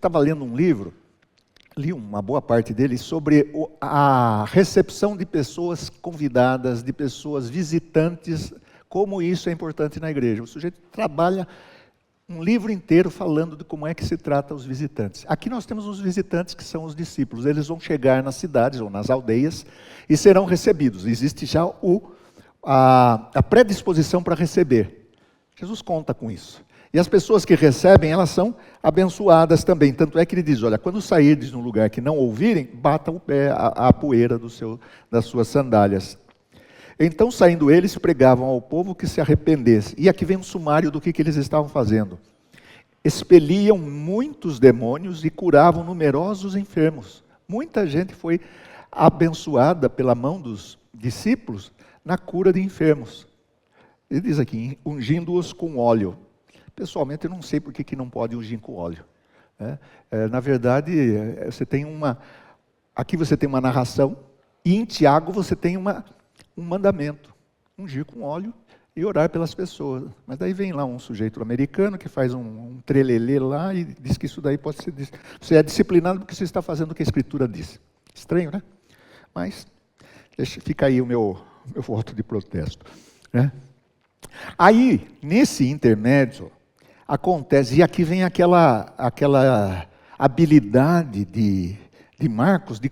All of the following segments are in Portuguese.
estava lendo um livro, li uma boa parte dele, sobre a recepção de pessoas convidadas, de pessoas visitantes, como isso é importante na igreja. O sujeito trabalha um livro inteiro falando de como é que se trata os visitantes. Aqui nós temos os visitantes que são os discípulos. Eles vão chegar nas cidades ou nas aldeias e serão recebidos. Existe já a predisposição para receber. Jesus conta com isso. E as pessoas que recebem, elas são abençoadas também. Tanto é que ele diz, olha, quando sairdes num lugar que não ouvirem, batam o pé, a poeira das suas sandálias. Então, saindo eles, pregavam ao povo que se arrependesse. E aqui vem um sumário do que eles estavam fazendo. Expeliam muitos demônios e curavam numerosos enfermos. Muita gente foi abençoada pela mão dos discípulos na cura de enfermos. Ele diz aqui, ungindo-os com óleo. Pessoalmente, eu não sei por que não pode ungir com óleo. Na verdade, aqui você tem uma narração, e em Tiago você tem um mandamento. Ungir com óleo e orar pelas pessoas. Mas daí vem lá um sujeito americano que faz um trelelê lá e diz que isso daí pode ser... Você é disciplinado porque você está fazendo o que a Escritura diz. Estranho, né? Mas fica aí o meu voto de protesto. Né? Aí, nesse intermédio, acontece, e aqui vem aquela habilidade de Marcos de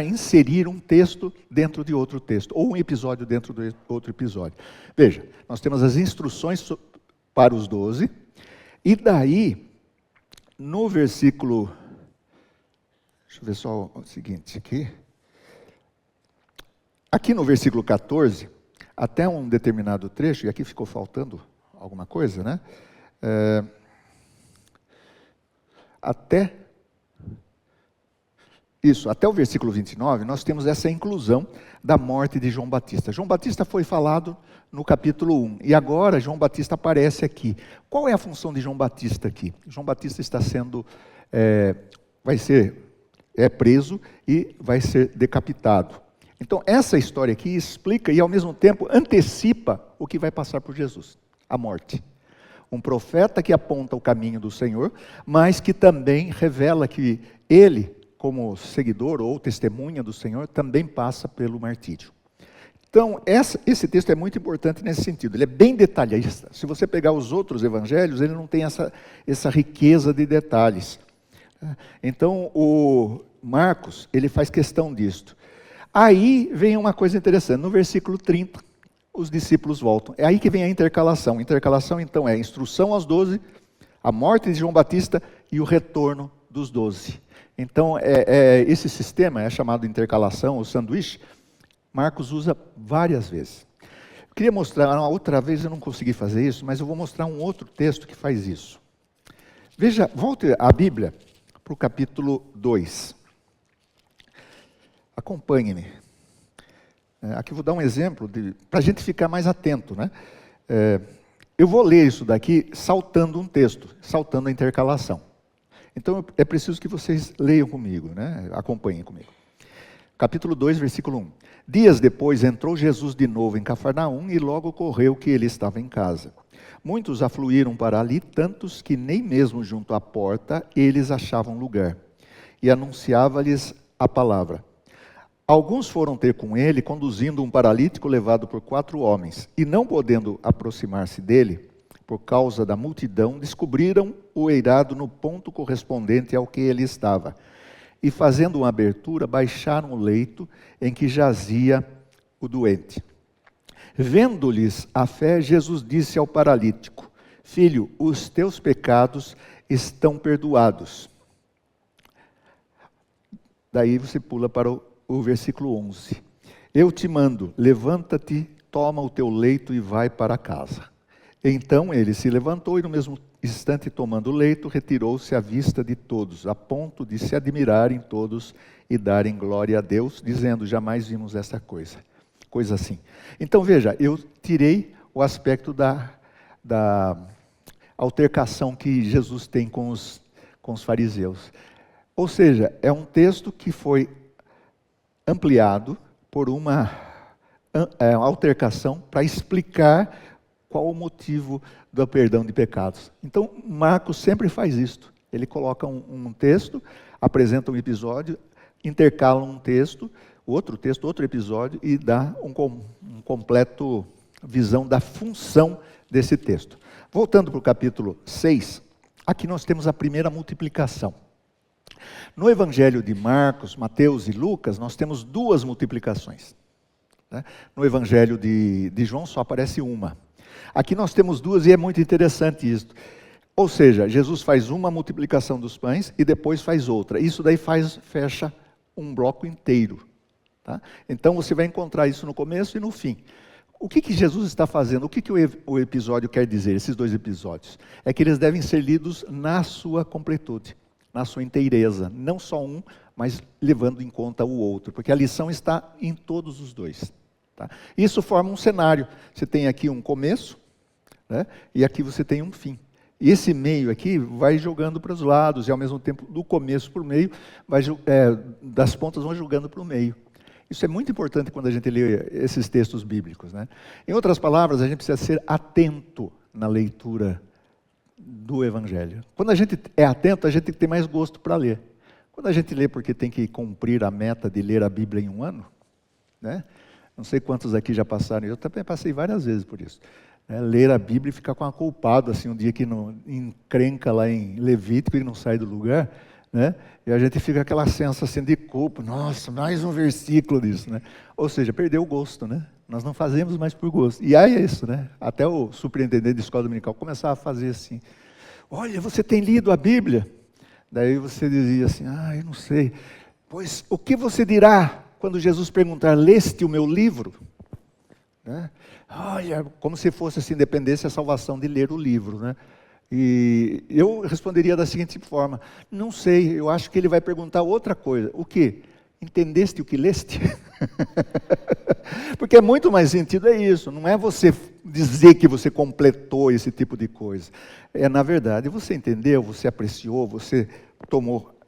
inserir um texto dentro de outro texto, ou um episódio dentro de outro episódio. Veja, nós temos as instruções para os 12, e daí, no versículo, deixa eu ver só o seguinte aqui no versículo 14, até um determinado trecho, e aqui ficou faltando alguma coisa, né? Até o versículo 29, nós temos essa inclusão da morte de João Batista. João Batista foi falado no capítulo 1, e agora João Batista aparece aqui. Qual é a função de João Batista aqui? João Batista está sendo, é preso e vai ser decapitado. Então, essa história aqui explica e, ao mesmo tempo, antecipa o que vai passar por Jesus, a morte. Um profeta que aponta o caminho do Senhor, mas que também revela que ele, como seguidor ou testemunha do Senhor, também passa pelo martírio. Então, esse texto é muito importante nesse sentido. Ele é bem detalhista. Se você pegar os outros evangelhos, ele não tem essa riqueza de detalhes. Então, o Marcos, ele faz questão disto. Aí vem uma coisa interessante. No versículo 30, os discípulos voltam. É aí que vem a intercalação. Intercalação, então, é a instrução aos 12, a morte de João Batista e o retorno dos 12. Então, esse sistema é chamado intercalação, ou sanduíche. Marcos usa várias vezes. Eu queria mostrar, outra vez eu não consegui fazer isso, mas eu vou mostrar um outro texto que faz isso. Veja, volte a Bíblia para o capítulo 2. Acompanhe-me. Aqui vou dar um exemplo, para a gente ficar mais atento. Né? Eu vou ler isso daqui saltando um texto, saltando a intercalação. Então é preciso que vocês leiam comigo, né? Acompanhem comigo. Capítulo 2, versículo 1. Dias depois entrou Jesus de novo em Cafarnaum e logo ocorreu que ele estava em casa. Muitos afluíram para ali, tantos que nem mesmo junto à porta eles achavam lugar. E anunciava-lhes a palavra. Alguns foram ter com ele, conduzindo um paralítico levado por 4 homens, e não podendo aproximar-se dele, por causa da multidão, descobriram o eirado no ponto correspondente ao que ele estava. E fazendo uma abertura, baixaram o leito em que jazia o doente. Vendo-lhes a fé, Jesus disse ao paralítico: Filho, os teus pecados estão perdoados. Daí você pula para o versículo 11. Eu te mando, levanta-te, toma o teu leito e vai para casa. Então ele se levantou e no mesmo instante, tomando o leito, retirou-se à vista de todos, a ponto de se admirarem todos e darem glória a Deus, dizendo: jamais vimos essa coisa assim. Então veja, eu tirei o aspecto da altercação que Jesus tem com os fariseus. Ou seja, é um texto que foi ampliado por uma altercação para explicar qual o motivo do perdão de pecados. Então, Marcos sempre faz isto. Ele coloca um texto, apresenta um episódio, intercala um texto, outro episódio, e dá um completo visão da função desse texto. Voltando para o capítulo 6, aqui nós temos a primeira multiplicação. No Evangelho de Marcos, Mateus e Lucas, nós temos 2 multiplicações. No Evangelho de João só aparece uma. Aqui nós temos 2 e é muito interessante isso. Ou seja, Jesus faz uma multiplicação dos pães e depois faz outra. Isso daí fecha um bloco inteiro. Tá? Então você vai encontrar isso no começo e no fim. O que Jesus está fazendo? O que o episódio quer dizer, esses 2 episódios? É que eles devem ser lidos na sua completude, na sua inteireza. Não só um, mas levando em conta o outro. Porque a lição está em todos os 2. Tá? Isso forma um cenário. Você tem aqui um começo, né? E aqui você tem um fim. E esse meio aqui vai jogando para os lados, e ao mesmo tempo, do começo para o meio, das pontas vão jogando para o meio. Isso é muito importante quando a gente lê esses textos bíblicos, né? Em outras palavras, a gente precisa ser atento na leitura do Evangelho. Quando a gente é atento, a gente tem que ter mais gosto para ler. Quando a gente lê porque tem que cumprir a meta de ler a Bíblia em um ano, né? Não sei quantos aqui já passaram, eu também passei várias vezes por isso. Ler a Bíblia e ficar com a culpado, assim, um dia que não encrenca lá em Levítico e não sai do lugar, né? E a gente fica com aquela sensação de culpa, nossa, mais um versículo disso, né? Ou seja, perdeu o gosto, né? Nós não fazemos mais por gosto. E aí é isso, né? Até o superintendente de escola dominical começava a fazer assim, olha, você tem lido a Bíblia? Daí você dizia assim, eu não sei. Pois, o que você dirá quando Jesus perguntar, leste o meu livro? Né? Olha, como se fosse assim, dependesse a salvação de ler o livro, né? E eu responderia da seguinte forma, não sei, eu acho que ele vai perguntar outra coisa. O quê? Entendeste o que leste? Porque é muito mais sentido, é isso, não é você dizer que você completou esse tipo de coisa. É, na verdade, você entendeu, você apreciou, você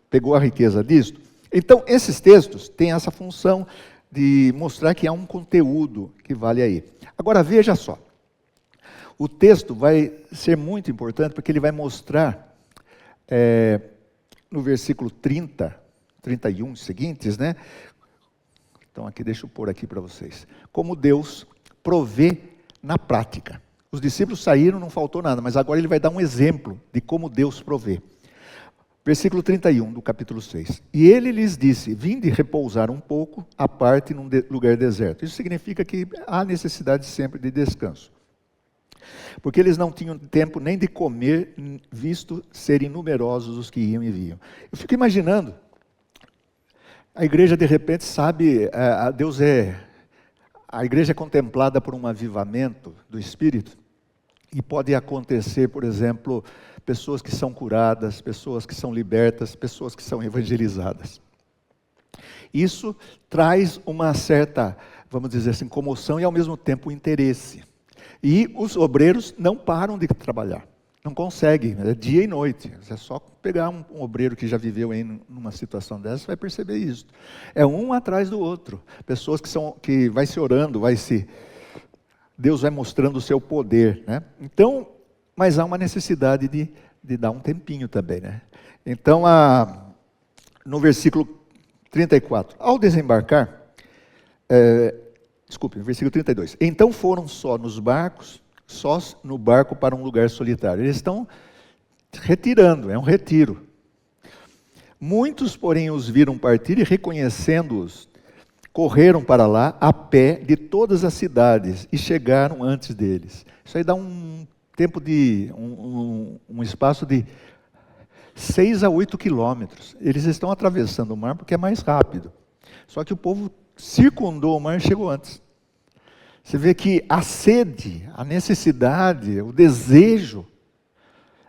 pegou a riqueza disso. Então, esses textos têm essa função de mostrar que há um conteúdo que vale aí. Agora, veja só. O texto vai ser muito importante porque ele vai mostrar, no versículo 30, 31 seguintes, né? Então, aqui, deixa eu pôr aqui para vocês. Como Deus provê na prática. Os discípulos saíram, não faltou nada, mas agora ele vai dar um exemplo de como Deus provê. Versículo 31 do capítulo 6. E ele lhes disse, vinde repousar um pouco, à parte num lugar deserto. Isso significa que há necessidade sempre de descanso. Porque eles não tinham tempo nem de comer, visto serem numerosos os que iam e vinham. Eu fico imaginando, a igreja de repente sabe, a igreja é contemplada por um avivamento do Espírito, e pode acontecer, por exemplo, pessoas que são curadas, pessoas que são libertas, pessoas que são evangelizadas. Isso traz uma certa, vamos dizer assim, comoção e ao mesmo tempo interesse. E os obreiros não param de trabalhar, não conseguem, é dia e noite. É só pegar um obreiro que já viveu aí numa situação dessa, você vai perceber isso. É um atrás do outro. Pessoas que vai se orando, Deus vai mostrando o seu poder, né? Então, mas há uma necessidade de dar um tempinho também, né? Então, no versículo 34, ao desembarcar, versículo 32. Então foram sós no barco para um lugar solitário. Eles estão retirando, é um retiro. Muitos, porém, os viram partir e, reconhecendo-os, correram para lá a pé de todas as cidades e chegaram antes deles. Isso aí dá um tempo um espaço de 6 a 8 quilômetros. Eles estão atravessando o mar porque é mais rápido. Só que o povo circundou o mar e chegou antes. Você vê que a sede, a necessidade, o desejo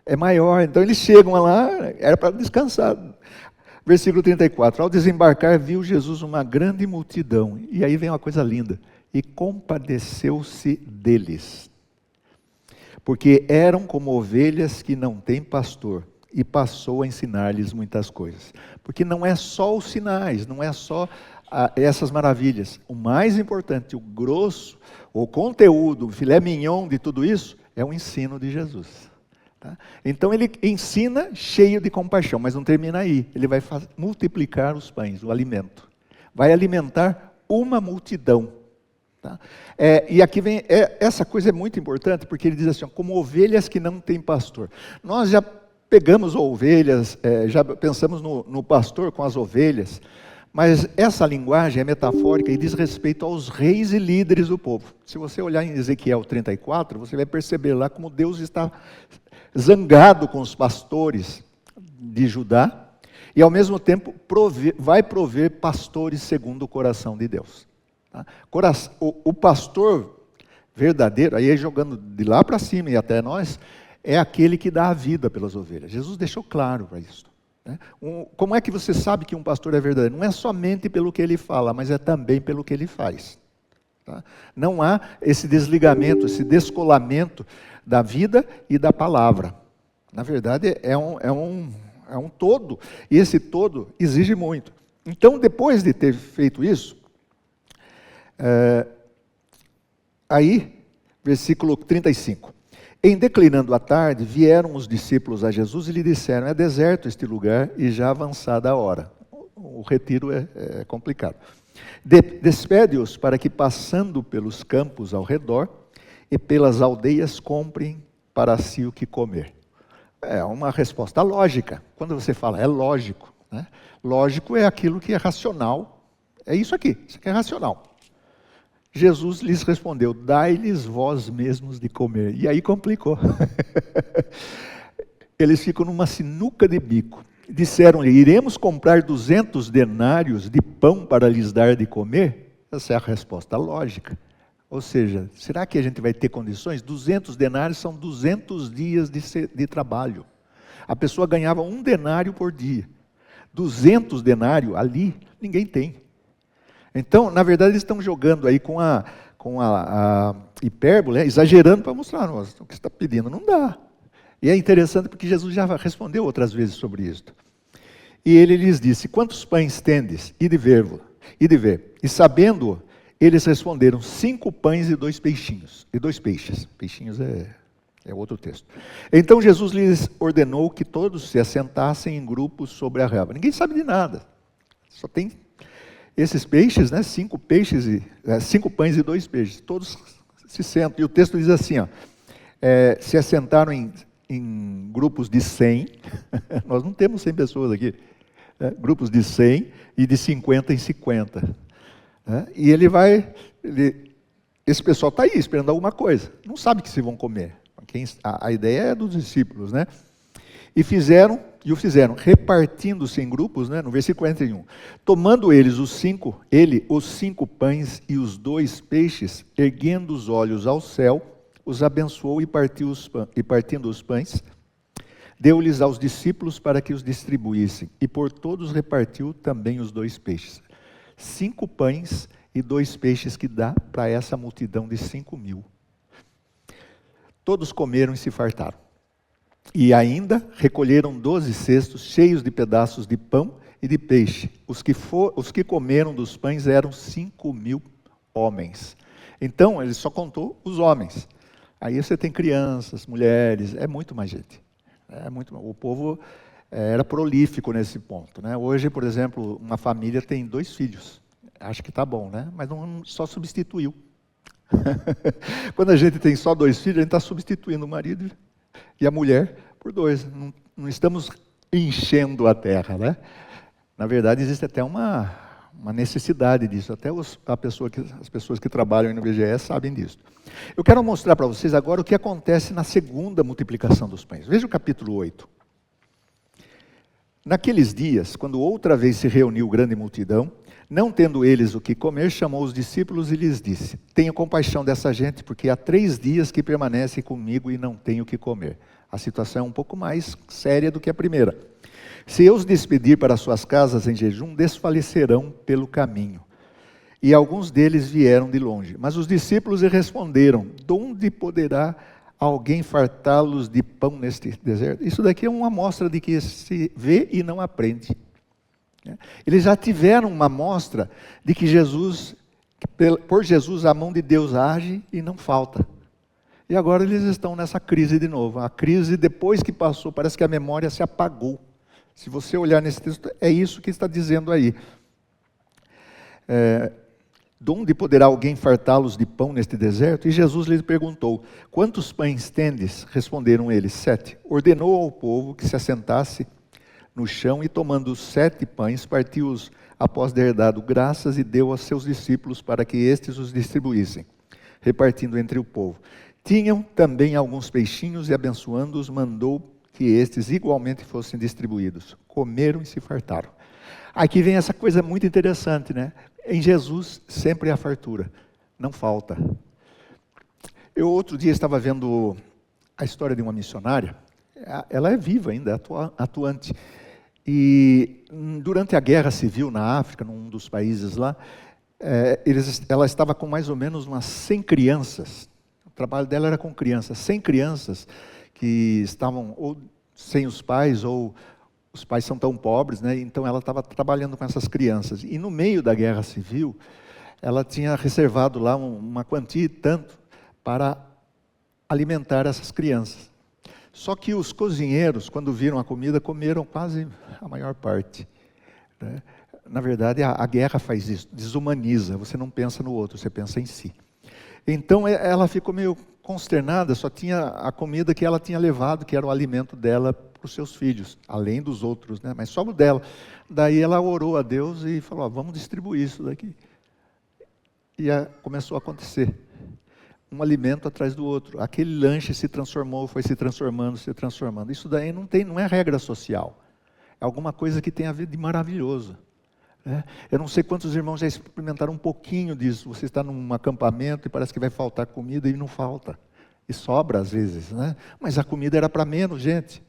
é maior. Então eles chegam lá, era para descansar. Versículo 34, ao desembarcar viu Jesus uma grande multidão. E aí vem uma coisa linda. E compadeceu-se deles. Porque eram como ovelhas que não têm pastor. E passou a ensinar-lhes muitas coisas. Porque não é só os sinais, não é só essas maravilhas. O mais importante, o grosso, o conteúdo, o filé mignon de tudo isso, é o ensino de Jesus. Tá? Então ele ensina cheio de compaixão, mas não termina aí. Ele vai multiplicar os pães, o alimento. Vai alimentar uma multidão. Tá? E aqui vem, essa coisa é muito importante, porque ele diz assim, como ovelhas que não têm pastor. Nós já pegamos ovelhas, já pensamos no pastor com as ovelhas, mas essa linguagem é metafórica e diz respeito aos reis e líderes do povo. Se você olhar em Ezequiel 34, você vai perceber lá como Deus está zangado com os pastores de Judá, e ao mesmo tempo vai prover pastores segundo o coração de Deus. Tá? O pastor verdadeiro, aí jogando de lá para cima e até nós, é aquele que dá a vida pelas ovelhas. Jesus deixou claro para isso. Né? Como é que você sabe que um pastor é verdadeiro? Não é somente pelo que ele fala, mas é também pelo que ele faz. Tá? Não há esse desligamento, esse descolamento da vida e da palavra. Na verdade, é um todo, e esse todo exige muito. Então, depois de ter feito isso, aí, versículo 35. Em declinando a tarde, vieram os discípulos a Jesus e lhe disseram, é deserto este lugar e já avançada a hora. O retiro é complicado. Despede-os para que, passando pelos campos ao redor e pelas aldeias, comprem para si o que comer. É uma resposta lógica. Quando você fala, é lógico. Né? Lógico é aquilo que é racional. É isso aqui é racional. Jesus lhes respondeu, dai-lhes vós mesmos de comer. E aí complicou. Eles ficam numa sinuca de bico. Disseram-lhe, iremos comprar 200 denários de pão para lhes dar de comer? Essa é a resposta lógica. Ou seja, será que a gente vai ter condições? 200 denários são 200 dias de trabalho. A pessoa ganhava 1 denário por dia. 200 denários ali, ninguém tem. Então, na verdade, eles estão jogando aí com a hipérbole, exagerando para mostrar, o que você está pedindo não dá. E é interessante porque Jesus já respondeu outras vezes sobre isso. E ele lhes disse, quantos pães tendes? E de ver. E sabendo, eles responderam, 5 pães e 2 peixinhos. E 2 peixes. Peixinhos é outro texto. Então Jesus lhes ordenou que todos se assentassem em grupos sobre a relva. Ninguém sabe de nada. Só tem esses peixes, né? 5 pães e 2 peixes. Todos se sentam. E o texto diz assim, ó, se assentaram em grupos de 100. Nós não temos 100 pessoas aqui. Grupos de 100 e de 50 em 50. E esse pessoal está aí esperando alguma coisa. Não sabe que se vão comer. A ideia é dos discípulos, né? E o fizeram, repartindo-se em grupos, né? No versículo 41. Tomando eles os 5 pães e os 2 peixes, erguendo os olhos ao céu, os abençoou e partindo os pães, deu-lhes aos discípulos para que os distribuíssem. E por todos repartiu também os 2 peixes. 5 pães e 2 peixes que dá para essa multidão de 5.000. Todos comeram e se fartaram. E ainda recolheram 12 cestos cheios de pedaços de pão e de peixe. Os que comeram dos pães eram 5.000 homens. Então, ele só contou os homens. Aí você tem crianças, mulheres, é muito mais gente. O povo era prolífico nesse ponto. Né? Hoje, por exemplo, uma família tem 2 filhos. Acho que está bom, né? Mas não só substituiu. Quando a gente tem só 2 filhos, a gente está substituindo o marido e a mulher por 2. Não estamos enchendo a terra, né? Na verdade, existe até uma necessidade disso. Até as pessoas que trabalham no IBGE sabem disso. Eu quero mostrar para vocês agora o que acontece na segunda multiplicação dos pães. Veja o capítulo 8. Naqueles dias, quando outra vez se reuniu grande multidão, não tendo eles o que comer, chamou os discípulos e lhes disse, tenho compaixão dessa gente, porque há 3 dias que permanecem comigo e não tenho o que comer. A situação é um pouco mais séria do que a primeira. Se eu os despedir para suas casas em jejum, desfalecerão pelo caminho. E alguns deles vieram de longe. Mas os discípulos lhe responderam, de onde poderá alguém fartá-los de pão neste deserto? Isso daqui é uma amostra de que se vê e não aprende. Eles já tiveram uma amostra de que por Jesus a mão de Deus age e não falta. E agora eles estão nessa crise de novo. A crise, depois que passou, parece que a memória se apagou. Se você olhar nesse texto, é isso que está dizendo aí. De onde poderá alguém fartá-los de pão neste deserto? E Jesus lhes perguntou: quantos pães tendes? Responderam eles: 7. Ordenou ao povo que se assentasse no chão e, tomando os 7 pães, partiu-os após ter dado graças e deu aos seus discípulos para que estes os distribuíssem, repartindo entre o povo. Tinham também alguns peixinhos e, abençoando-os, mandou que estes igualmente fossem distribuídos. Comeram e se fartaram. Aqui vem essa coisa muito interessante, né? Em Jesus sempre há fartura, não falta. Eu outro dia estava vendo a história de uma missionária, ela é viva ainda, é atuante. E durante a guerra civil na África, num dos países lá, ela estava com mais ou menos umas 100 crianças. O trabalho dela era com crianças, 100 crianças que estavam ou sem os pais, ou os pais são tão pobres, né? Então ela estava trabalhando com essas crianças. E no meio da guerra civil, ela tinha reservado lá uma quantia e tanto para alimentar essas crianças. Só que os cozinheiros, quando viram a comida, comeram quase a maior parte, né? Na verdade, a guerra faz isso, desumaniza. Você não pensa no outro, você pensa em si. Então ela ficou meio consternada, só tinha a comida que ela tinha levado, que era o alimento dela para os seus filhos, além dos outros, né? Mas só o dela. Daí ela orou a Deus e falou: vamos distribuir isso daqui. E começou a acontecer. Um alimento atrás do outro. Aquele lanche se transformou, foi se transformando, se transformando. Isso daí não é regra social. É alguma coisa que tem a ver de maravilhoso. Eu não sei quantos irmãos já experimentaram um pouquinho disso. Você está num acampamento e parece que vai faltar comida e não falta. E sobra às vezes, né? Mas a comida era para menos gente.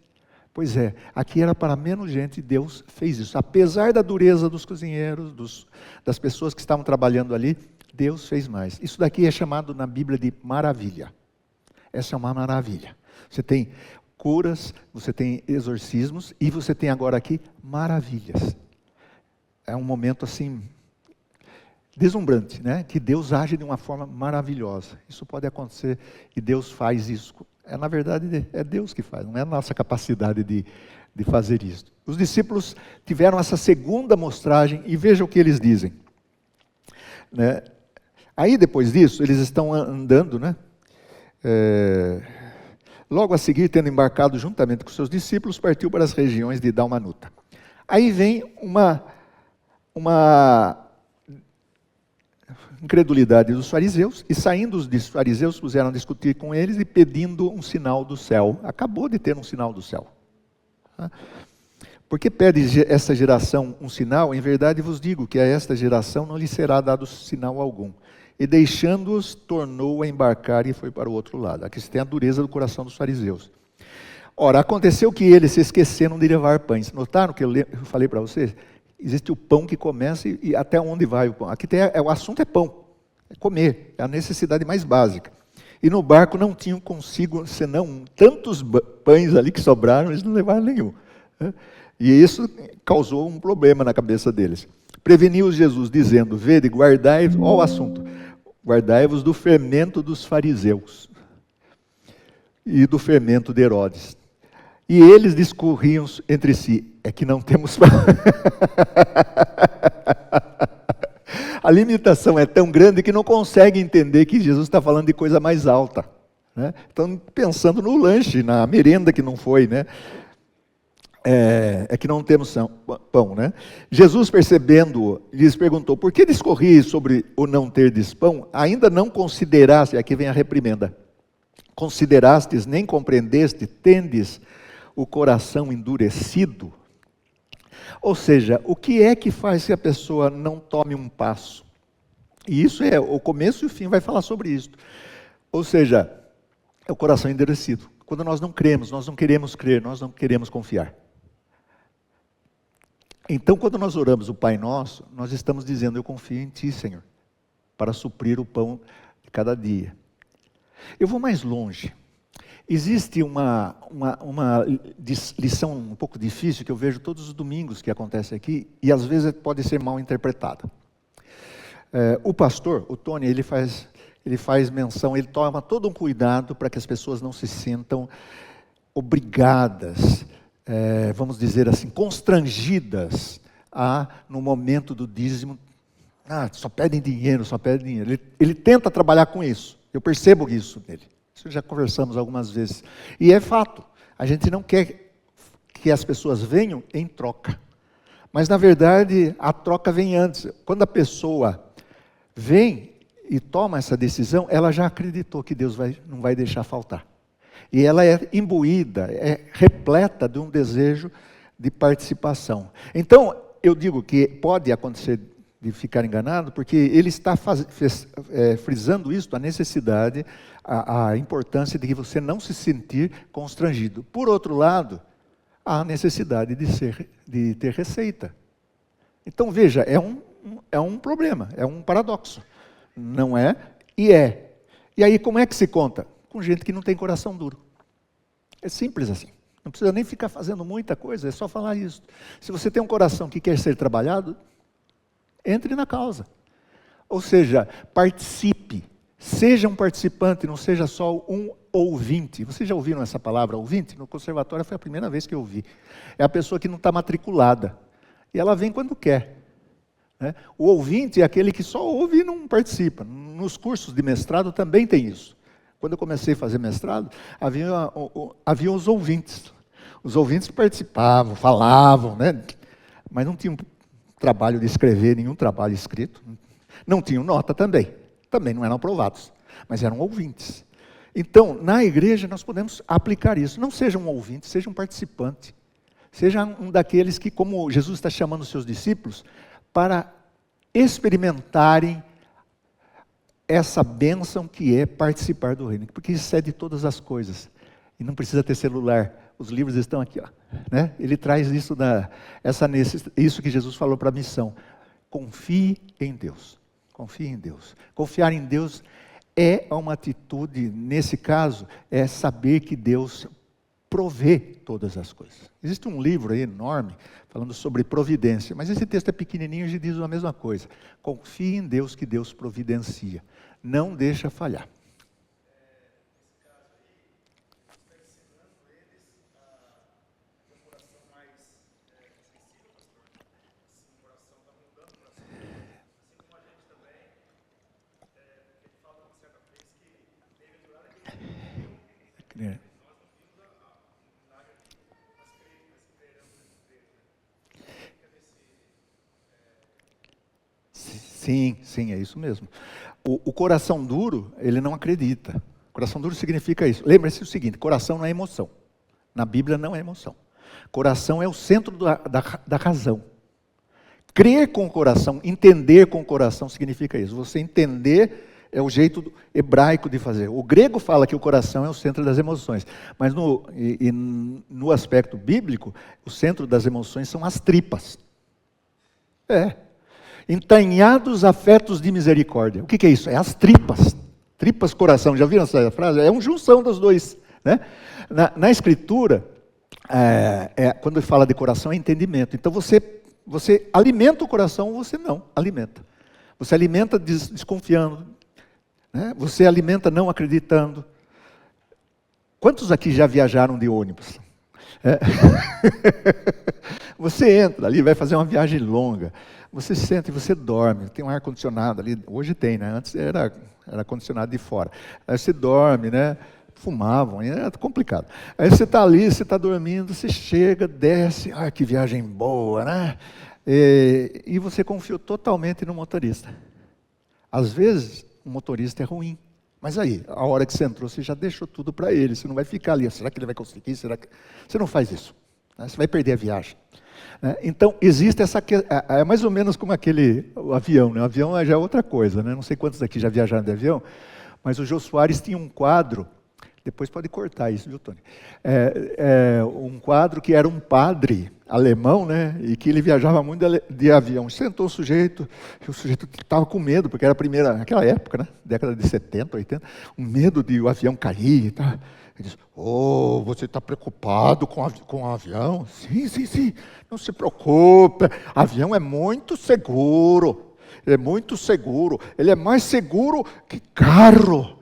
Pois é, aqui era para menos gente e Deus fez isso. Apesar da dureza dos cozinheiros, das pessoas que estavam trabalhando ali, Deus fez mais. Isso daqui é chamado na Bíblia de maravilha. Essa é uma maravilha. Você tem curas, você tem exorcismos e você tem agora aqui maravilhas. É um momento assim deslumbrante, né? Que Deus age de uma forma maravilhosa. Isso pode acontecer e Deus faz isso. Na verdade, é Deus que faz, não é a nossa capacidade de fazer isso. Os discípulos tiveram essa segunda mostragem e veja o que eles dizem, né? Aí, depois disso, eles estão andando, né? Logo a seguir, tendo embarcado juntamente com seus discípulos, partiu para as regiões de Dalmanuta. Aí vem uma incredulidade dos fariseus, e saindo os fariseus, puseram a discutir com eles e pedindo um sinal do céu. Acabou de ter um sinal do céu. Por que pede essa geração um sinal? Em verdade vos digo que a esta geração não lhe será dado sinal algum. E deixando-os, tornou a embarcar e foi para o outro lado. Aqui se tem a dureza do coração dos fariseus. Ora, aconteceu que eles se esqueceram de levar pães. Notaram que eu falei para vocês? Existe o pão que começa e até onde vai o pão. Aqui o assunto é pão, é comer, é a necessidade mais básica. E no barco não tinham consigo, senão tantos pães ali que sobraram, eles não levaram nenhum. E isso causou um problema na cabeça deles. Preveniu-os Jesus, dizendo: vede, guardai-vos, olha o assunto, guardai-vos do fermento dos fariseus e do fermento de Herodes. E eles discorriam entre si: é que não temos pão. A limitação é tão grande que não consegue entender que Jesus está falando de coisa mais alta, né? Estão pensando no lanche, na merenda que não foi, né? É que não temos pão, né? Jesus, percebendo, lhes perguntou: por que discorri sobre o não terdes pão? Ainda não consideraste, aqui vem a reprimenda, considerastes, nem compreendeste, tendes o coração endurecido? Ou seja, o que é que faz que a pessoa não tome um passo? E isso é, o começo e o fim vai falar sobre isso. Ou seja, é o coração endurecido. Quando nós não cremos, nós não queremos crer, nós não queremos confiar. Então, quando nós oramos o Pai Nosso, nós estamos dizendo: eu confio em Ti, Senhor, para suprir o pão de cada dia. Eu vou mais longe. Existe uma lição um pouco difícil que eu vejo todos os domingos que acontece aqui, e às vezes pode ser mal interpretada. O pastor, o Tony, ele faz menção, ele toma todo um cuidado para que as pessoas não se sintam obrigadas, vamos dizer assim, constrangidas no momento do dízimo, só pedem dinheiro, só pedem dinheiro. Ele tenta trabalhar com isso, eu percebo isso nele. Isso já conversamos algumas vezes. E é fato, a gente não quer que as pessoas venham em troca. Mas, na verdade, a troca vem antes. Quando a pessoa vem e toma essa decisão, ela já acreditou que Deus não vai deixar faltar. E ela é imbuída, é repleta de um desejo de participação. Então, eu digo que pode acontecer de ficar enganado, porque ele está frisando isso, a necessidade, a importância de que você não se sentir constrangido. Por outro lado, há a necessidade de ter receita. Então, veja, é um problema, é um paradoxo. Não é e é. E aí, como é que se conta? Com gente que não tem coração duro. É simples assim. Não precisa nem ficar fazendo muita coisa, é só falar isso. Se você tem um coração que quer ser trabalhado, entre na causa. Ou seja, participe. Seja um participante, não seja só um ouvinte. Vocês já ouviram essa palavra, ouvinte? No conservatório foi a primeira vez que eu ouvi. É a pessoa que não está matriculada. E ela vem quando quer. Né? O ouvinte é aquele que só ouve e não participa. Nos cursos de mestrado também tem isso. Quando eu comecei a fazer mestrado, havia os ouvintes. Os ouvintes participavam, falavam, né? Mas não tinham trabalho de escrever, nenhum trabalho escrito. Não tinham nota também. Também não eram aprovados, mas eram ouvintes. Então, na igreja nós podemos aplicar isso. Não seja um ouvinte, seja um participante. Seja um daqueles que, como Jesus está chamando os seus discípulos, para experimentarem essa bênção que é participar do reino. Porque excede todas as coisas. E não precisa ter celular. Os livros estão aqui, ó, né? Ele traz isso, isso que Jesus falou para a missão. Confie em Deus. Confie em Deus. Confiar em Deus é uma atitude, nesse caso, é saber que Deus provê todas as coisas. Existe um livro aí enorme falando sobre providência, mas esse texto é pequenininho e diz a mesma coisa. Confie em Deus que Deus providencia. Não deixa falhar. Sim, é isso mesmo. O coração duro, ele não acredita. Coração duro significa isso. Lembre-se o seguinte, coração não é emoção. Na Bíblia não é emoção. Coração é o centro da razão. Crer com o coração, entender com o coração significa isso. Você entender é o jeito hebraico de fazer. O grego fala que o coração é o centro das emoções. Mas no aspecto bíblico, o centro das emoções são as tripas. Entranhados afetos de misericórdia. O que é isso? É as tripas. Tripas, coração. Já viram essa frase? É uma junção dos dois. Né? Na Escritura, quando ele fala de coração, é entendimento. Então você alimenta o coração ou você não alimenta. Você alimenta desconfiando. Né? Você alimenta não acreditando. Quantos aqui já viajaram de ônibus? Você entra ali, vai fazer uma viagem longa. Você senta e você dorme, tem um ar-condicionado ali, hoje tem, né? Antes era condicionado de fora. Aí você dorme, né? Fumavam, era complicado. Aí você está ali, você está dormindo, você chega, desce, que viagem boa, né? E você confiou totalmente no motorista. Às vezes, o motorista é ruim, mas aí, a hora que você entrou, você já deixou tudo para ele, você não vai ficar ali, será que ele vai conseguir? Você não faz isso, né? Você vai perder a viagem. Então, existe é mais ou menos como o avião, né? O avião já é outra coisa, né? Não sei quantos aqui já viajaram de avião, mas o Jô Soares tinha um quadro, depois pode cortar isso, viu, Tony? Um quadro que era um padre alemão, né? E que ele viajava muito de avião. Sentou o sujeito estava com medo, porque era a primeira, naquela época, né? Década de 70, 80, um medo de o avião cair e tal. Ele disse, você está preocupado com o avião? Sim, não se preocupe, avião é muito seguro. ele é muito seguro, ele é mais seguro que carro.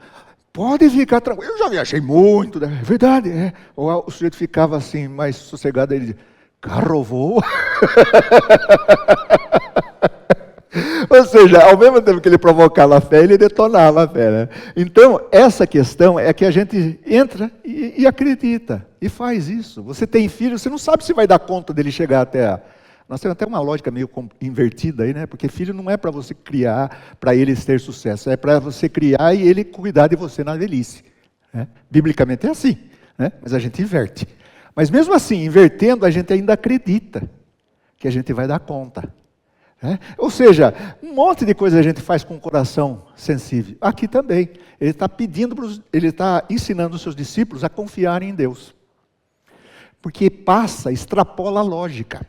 Pode ficar tranquilo. Eu já viajei muito, né? É verdade, é. O sujeito ficava assim, mais sossegado, ele dizia, carro voa. Ou seja, ao mesmo tempo que ele provocava a fé, ele detonava a fé. Né? Então, essa questão é que a gente entra e acredita, e faz isso. Você tem filho, você não sabe se vai dar conta dele chegar até a... Nós temos até uma lógica meio invertida aí, né? Porque filho não é para você criar, para eles ter sucesso, é para você criar e ele cuidar de você na velhice. Né? Biblicamente é assim, né? Mas a gente inverte. Mas mesmo assim, invertendo, a gente ainda acredita que a gente vai dar conta. Ou seja, um monte de coisa a gente faz com o coração sensível. Aqui também. Ele está ele está ensinando os seus discípulos a confiarem em Deus. Porque extrapola a lógica.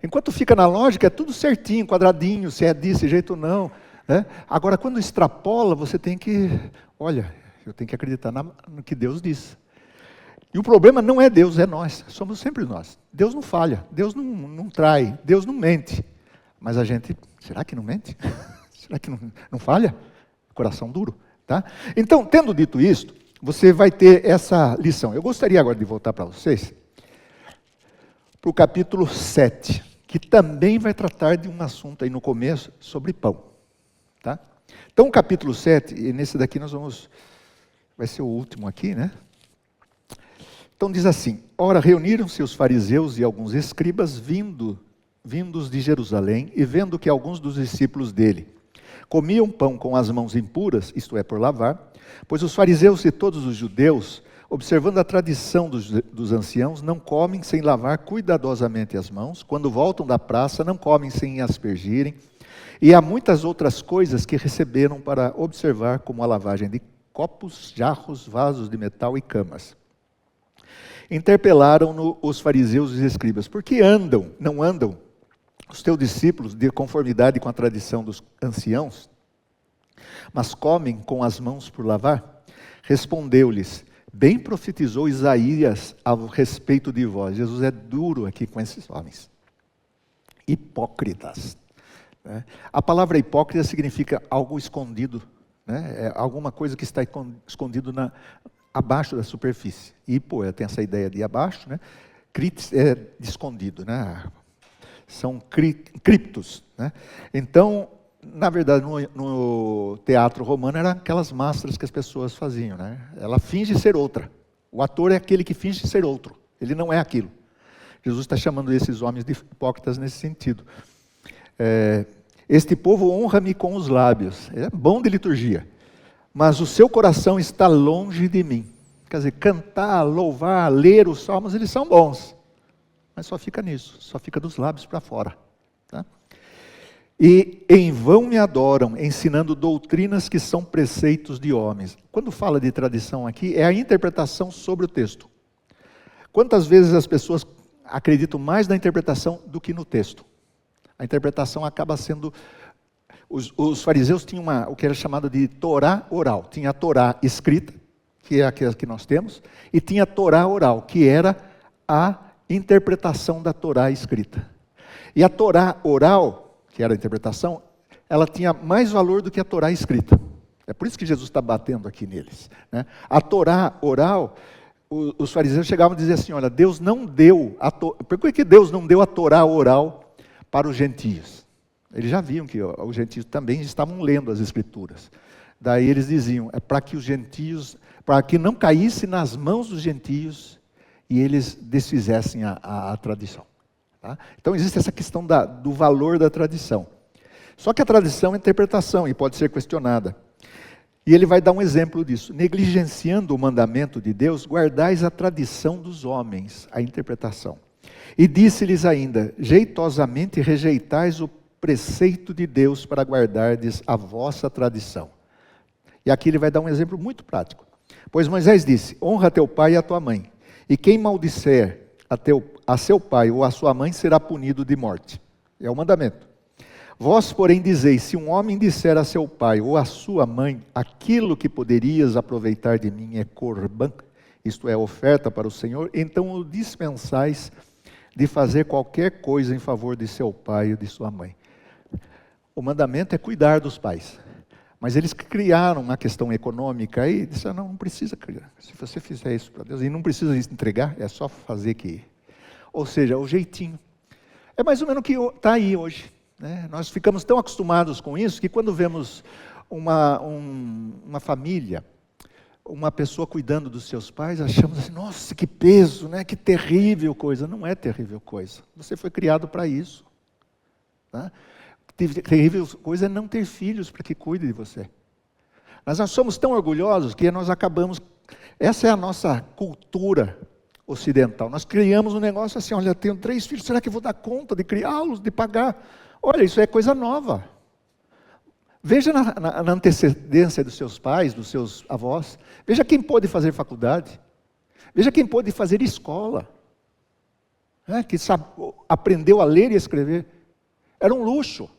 Enquanto fica na lógica, é tudo certinho, quadradinho, se é desse jeito ou não. Agora, quando extrapola, você tem que... Olha, eu tenho que acreditar no que Deus diz. E o problema não é Deus, é nós. Somos sempre nós. Deus não falha, Deus não trai, Deus não mente. Mas a gente, será que não mente? Será que não falha? Coração duro. Tá? Então, tendo dito isto, você vai ter essa lição. Eu gostaria agora de voltar para vocês, para o capítulo 7, que também vai tratar de um assunto aí no começo, sobre pão. Tá? Então, o capítulo 7, e nesse daqui vai ser o último aqui, né? Então diz assim, ora reuniram-se os fariseus e alguns escribas vindos de Jerusalém, e vendo que alguns dos discípulos dele comiam pão com as mãos impuras, isto é, por lavar, pois os fariseus e todos os judeus, observando a tradição dos anciãos, não comem sem lavar cuidadosamente as mãos, quando voltam da praça, não comem sem aspergirem, e há muitas outras coisas que receberam para observar, como a lavagem de copos, jarros, vasos de metal e camas. Interpelaram-no os fariseus e os escribas, por que não andam os teus discípulos de conformidade com a tradição dos anciãos, mas comem com as mãos por lavar? Respondeu-lhes, bem profetizou Isaías a respeito de vós. Jesus é duro aqui com esses homens. Hipócritas. A palavra hipócrita significa algo escondido, é alguma coisa que está escondido abaixo da superfície. Hipo tem essa ideia de abaixo, né? Crites é de escondido, né? São criptos. Né? Então, na verdade, no teatro romano, eram aquelas máscaras que as pessoas faziam. Né? Ela finge ser outra. O ator é aquele que finge ser outro. Ele não é aquilo. Jesus está chamando esses homens de hipócritas nesse sentido. Este povo honra-me com os lábios. É bom de liturgia. Mas o seu coração está longe de mim. Quer dizer, cantar, louvar, ler os salmos, eles são bons. Mas só fica nisso, só fica dos lábios para fora. Tá? E em vão me adoram, ensinando doutrinas que são preceitos de homens. Quando fala de tradição aqui, é a interpretação sobre o texto. Quantas vezes as pessoas acreditam mais na interpretação do que no texto? A interpretação acaba sendo... Os fariseus tinham o que era chamado de Torá oral. Tinha a Torá escrita, que é aquela que nós temos, e tinha a Torá oral, que era a interpretação da Torá escrita. E a Torá oral, que era a interpretação, ela tinha mais valor do que a Torá escrita. É por isso que Jesus está batendo aqui neles. Né? A Torá oral, os fariseus chegavam a dizer assim, olha, Deus não deu, por que Deus não deu a Torá oral para os gentios? Eles já viam que os gentios também estavam lendo as escrituras. Daí eles diziam, é para que os gentios, para que não caísse nas mãos dos gentios e eles desfizessem a tradição. Tá? Então existe essa questão do valor da tradição. Só que a tradição é interpretação e pode ser questionada. E ele vai dar um exemplo disso. Negligenciando o mandamento de Deus, guardais a tradição dos homens, a interpretação. E disse-lhes ainda, jeitosamente rejeitais o preceito de Deus para guardardes a vossa tradição. E aqui ele vai dar um exemplo muito prático. Pois Moisés disse, honra teu pai e a tua mãe, e quem maldisser a seu pai ou a sua mãe será punido de morte. É o mandamento. Vós, porém, dizeis, se um homem disser a seu pai ou a sua mãe, aquilo que poderias aproveitar de mim é corban, isto é, oferta para o Senhor, então o dispensais de fazer qualquer coisa em favor de seu pai ou de sua mãe. O mandamento é cuidar dos pais. Mas eles criaram uma questão econômica e disseram, não precisa criar. Se você fizer isso para Deus, e não precisa entregar, é só fazer que... Ou seja, o jeitinho. É mais ou menos o que está aí hoje. Né? Nós ficamos tão acostumados com isso que quando vemos uma família, uma pessoa cuidando dos seus pais, achamos assim, nossa, que peso, né? Que terrível coisa. Não é terrível coisa. Você foi criado para isso. Tá? Terrível coisa é não ter filhos para que cuide de você. Mas nós somos tão orgulhosos que nós acabamos... Essa é a nossa cultura ocidental. Nós criamos um negócio assim, olha, eu tenho 3 filhos, será que eu vou dar conta de criá-los, de pagar? Olha, isso é coisa nova. Veja na antecedência dos seus pais, dos seus avós. Veja quem pôde fazer faculdade. Veja quem pôde fazer escola. Que aprendeu a ler e escrever. Era um luxo.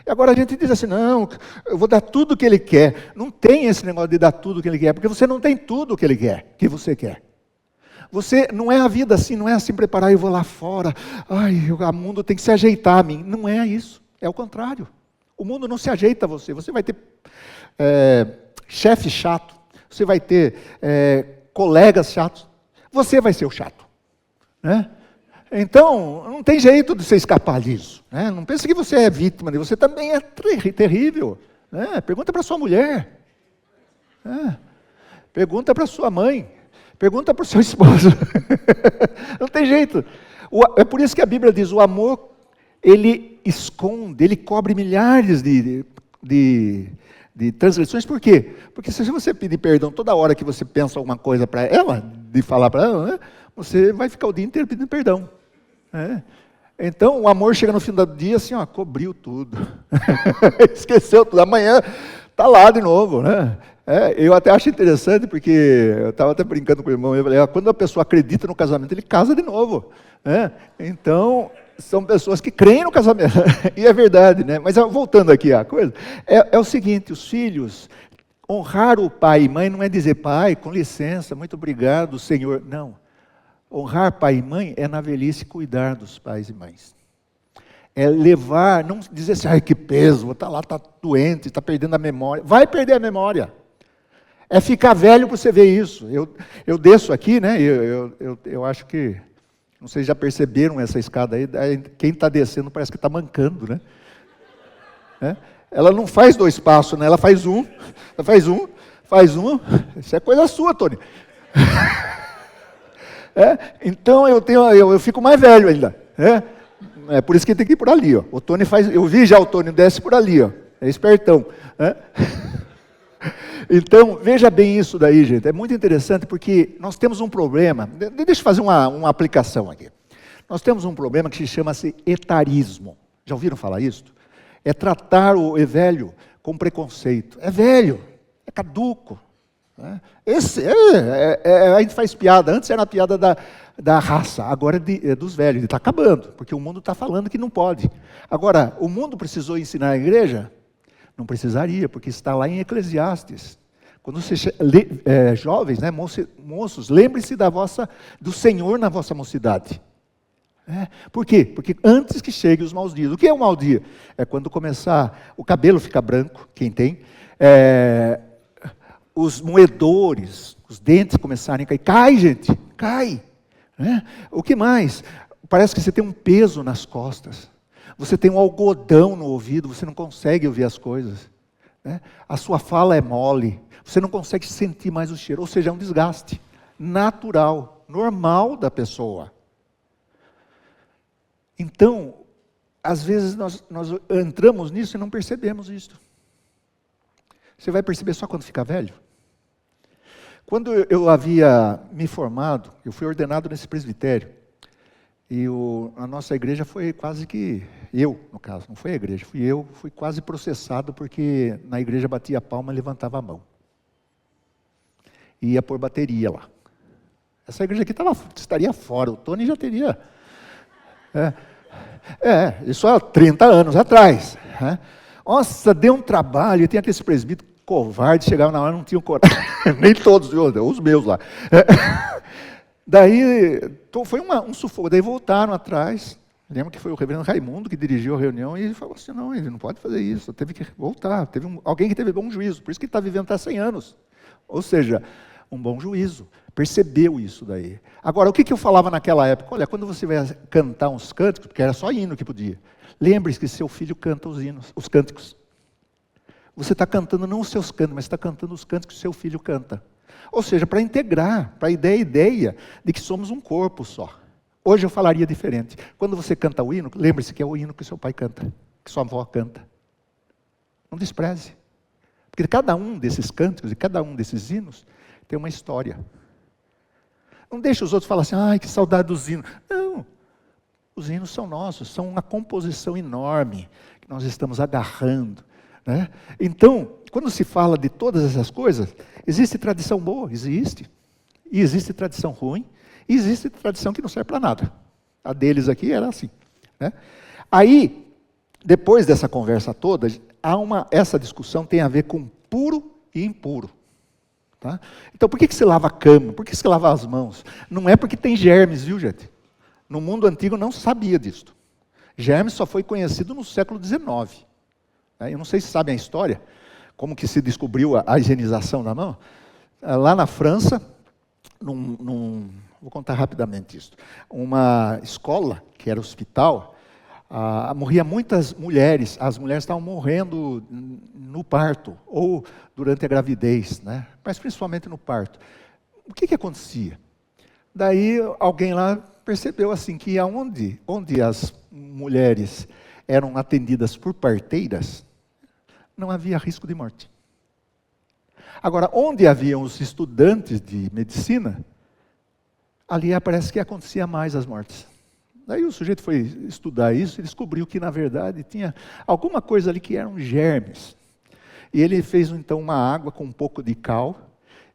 E agora a gente diz assim, não, eu vou dar tudo o que ele quer. Não tem esse negócio de dar tudo o que ele quer, porque você não tem tudo o que ele quer, que você quer. Você, não é a vida assim, não é assim preparar, eu vou lá fora, o mundo tem que se ajeitar a mim. Não é isso, é o contrário. O mundo não se ajeita a você, você vai ter chefe chato, você vai ter colegas chatos, você vai ser o chato. Né? Então, não tem jeito de você escapar disso. Né? Não pense que você é vítima, você também é terrível. Né? Pergunta para sua mulher. Pergunta para sua mãe. Pergunta para o seu esposo. Não tem jeito. É por isso que a Bíblia diz, o amor, ele esconde, ele cobre milhares de transgressões. Por quê? Porque se você pedir perdão toda hora que você pensa alguma coisa para ela, de falar para ela, né, você vai ficar o dia inteiro pedindo perdão. Então, o amor chega no fim do dia assim, cobriu tudo. Esqueceu tudo. Amanhã está lá de novo, né? Eu até acho interessante, porque eu estava até brincando com o irmão, eu falei, quando a pessoa acredita no casamento, ele casa de novo. Né? Então, são pessoas que creem no casamento, e é verdade, né? Mas voltando aqui à coisa, é o seguinte, os filhos, honrar o pai e mãe não é dizer, pai, com licença, muito obrigado, Senhor. Não, honrar pai e mãe é na velhice cuidar dos pais e mães. É levar, não dizer assim, que peso, vou estar lá, está doente, está perdendo a memória. Vai perder a memória. É ficar velho para você ver isso. Eu desço aqui, né? Eu acho que, não sei se já perceberam essa escada aí, quem está descendo parece que está mancando, né? Ela não faz 2 passos, né? Ela faz um, faz um. Isso é coisa sua, Tony. Então eu fico mais velho ainda. É por isso que tem que ir por ali, ó. O Tony faz, eu vi já o Tony desce por ali, ó. É espertão. Então, veja bem isso daí, gente. É muito interessante porque nós temos um problema. Deixa eu fazer uma aplicação aqui. Nós temos um problema que chama-se etarismo. Já ouviram falar isso? É tratar o velho com preconceito. É velho, é caduco. Né? A gente faz piada. Antes era a piada da raça, agora é dos velhos. Está acabando, porque o mundo está falando que não pode. Agora, o mundo precisou ensinar a igreja? Não precisaria, porque está lá em Eclesiastes. Quando você jovens, né, moços, lembre-se do Senhor na vossa mocidade. Por quê? Porque antes que cheguem os maus dias. O que é um mau dia? É quando começar, o cabelo fica branco, quem tem, os moedores, os dentes começarem a cair. Cai, gente, cai. Né? O que mais? Parece que você tem um peso nas costas. Você tem um algodão no ouvido, você não consegue ouvir as coisas. Né? A sua fala é mole, você não consegue sentir mais o cheiro. Ou seja, é um desgaste natural, normal da pessoa. Então, às vezes nós entramos nisso e não percebemos isso. Você vai perceber só quando ficar velho. Quando eu havia me formado, eu fui ordenado nesse presbitério. E a nossa igreja foi quase que, no caso, não foi a igreja, fui quase processado porque na igreja batia a palma e levantava a mão. E ia pôr bateria lá. Essa igreja aqui estaria fora, o Tony já teria... isso há 30 anos atrás. Né? Nossa, deu um trabalho, tinha aqueles presbíteros covardes, chegavam na hora, não tinham coragem, nem todos, os meus lá. Daí, foi um sufoco, daí voltaram atrás, Lembra que foi o reverendo Raimundo que dirigiu a reunião e falou assim, não, ele não pode fazer isso, teve que voltar. Teve alguém que teve bom juízo, por isso que ele está vivendo até 100 anos. Ou seja, um bom juízo, percebeu isso daí. Agora, o que eu falava naquela época? Olha, quando você vai cantar uns cânticos, porque era só hino que podia, lembre-se que seu filho canta os hinos, os cânticos. Você está cantando não os seus cânticos, mas está cantando os cânticos que seu filho canta. Ou seja, para integrar, para a ideia de que somos um corpo só. Hoje eu falaria diferente. Quando você canta o hino, lembre-se que é o hino que seu pai canta, que sua avó canta. Não despreze. Porque cada um desses cânticos e cada um desses hinos tem uma história. Não deixe os outros falar assim, ai, que saudade dos hinos. Não, os hinos são nossos, são uma composição enorme que nós estamos agarrando. Né? Então, quando se fala de todas essas coisas, existe tradição boa, existe. E existe tradição ruim, e existe tradição que não serve para nada. A deles aqui era assim. Né? Aí, depois dessa conversa toda, essa discussão tem a ver com puro e impuro. Tá? Então, por que você lava a cama? Por que você lava as mãos? Não é porque tem germes, viu, gente? No mundo antigo não se sabia disso. Germes só foi conhecido no século XIX. Eu não sei se sabem a história, como que se descobriu a higienização da mão. Lá na França, vou contar rapidamente isso. Uma escola, que era hospital, morria muitas mulheres. As mulheres estavam morrendo no parto, ou durante a gravidez, né? Mas principalmente no parto. O que acontecia? Daí alguém lá percebeu assim, que onde as mulheres eram atendidas por parteiras, não havia risco de morte. Agora, onde haviam os estudantes de medicina, ali parece que acontecia mais as mortes. Daí o sujeito foi estudar isso e descobriu que, na verdade, tinha alguma coisa ali que eram germes. E ele fez, então, uma água com um pouco de cal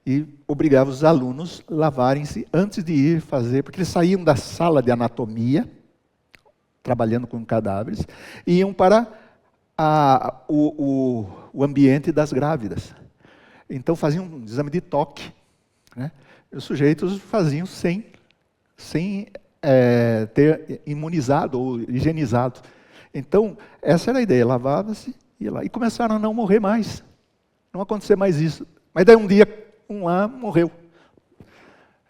e obrigava os alunos a lavarem-se antes de ir fazer, porque eles saíam da sala de anatomia, trabalhando com cadáveres, e iam para o ambiente das grávidas. Então faziam um exame de toque. Né? Os sujeitos faziam sem ter imunizado ou higienizado. Então, essa era a ideia, lavava-se e ia lá. E começaram a não morrer mais. Não acontecer mais isso. Mas daí um dia, um lá morreu.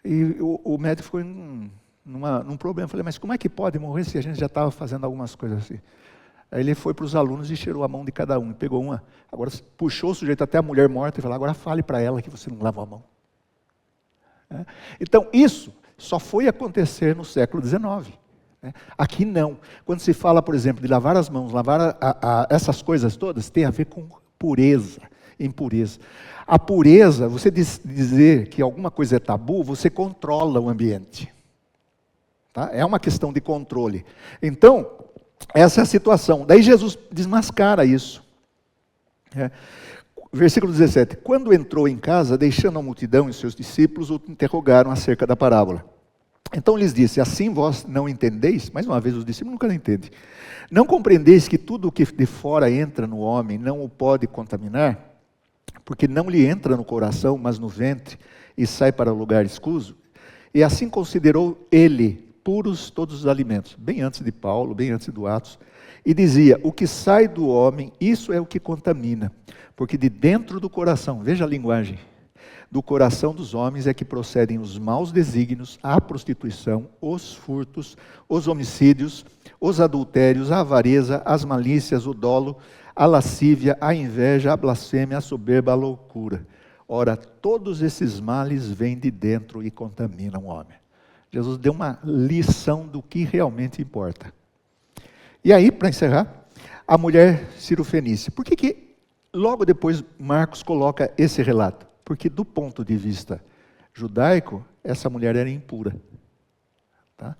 E o médico ficou num problema. Eu falei, mas como é que pode morrer se a gente já estava fazendo algumas coisas assim? Aí ele foi para os alunos e cheirou a mão de cada um, e pegou uma. Agora puxou o sujeito até a mulher morta e falou, agora fale para ela que você não lavou a mão. Então isso só foi acontecer no século XIX. Aqui não. Quando se fala, por exemplo, de lavar as mãos, lavar essas coisas todas, tem a ver com pureza, impureza. A pureza, você dizer que alguma coisa é tabu, você controla o ambiente. Tá? É uma questão de controle. Então, essa é a situação. Daí Jesus desmascara isso. Versículo 17. Quando entrou em casa, deixando a multidão e seus discípulos, o interrogaram acerca da parábola. Então lhes disse, assim vós não entendeis? Mais uma vez, os discípulos nunca entendem. Não compreendeis que tudo o que de fora entra no homem não o pode contaminar? Porque não lhe entra no coração, mas no ventre, e sai para o lugar escuso? E assim considerou ele puros todos os alimentos, bem antes de Paulo, bem antes do Atos, e dizia, o que sai do homem, isso é o que contamina, porque de dentro do coração, veja a linguagem, do coração dos homens é que procedem os maus desígnios, a prostituição, os furtos, os homicídios, os adultérios, a avareza, as malícias, o dolo, a lascívia, a inveja, a blasfêmia, a soberba, a loucura. Ora, todos esses males vêm de dentro e contaminam o homem. Jesus deu uma lição do que realmente importa. E aí, para encerrar, a mulher cirofenícia. Por que logo depois Marcos coloca esse relato? Porque do ponto de vista judaico, essa mulher era impura. Tá?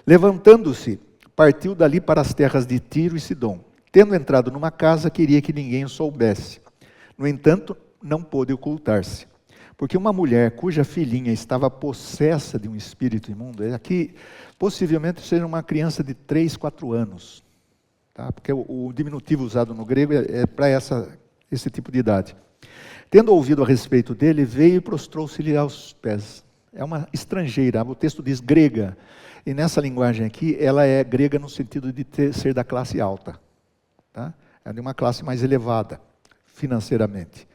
Levantando-se, partiu dali para as terras de Tiro e Sidom. Tendo entrado numa casa, queria que ninguém o soubesse. No entanto, não pôde ocultar-se. Porque uma mulher cuja filhinha estava possessa de um espírito imundo, aqui possivelmente seja uma criança de 3, 4 anos. Tá? Porque o diminutivo usado no grego é para esse tipo de idade. Tendo ouvido a respeito dele, veio e prostrou-se-lhe aos pés. É uma estrangeira, o texto diz grega. E nessa linguagem aqui, ela é grega no sentido de ser da classe alta. Tá? É de uma classe mais elevada, financeiramente.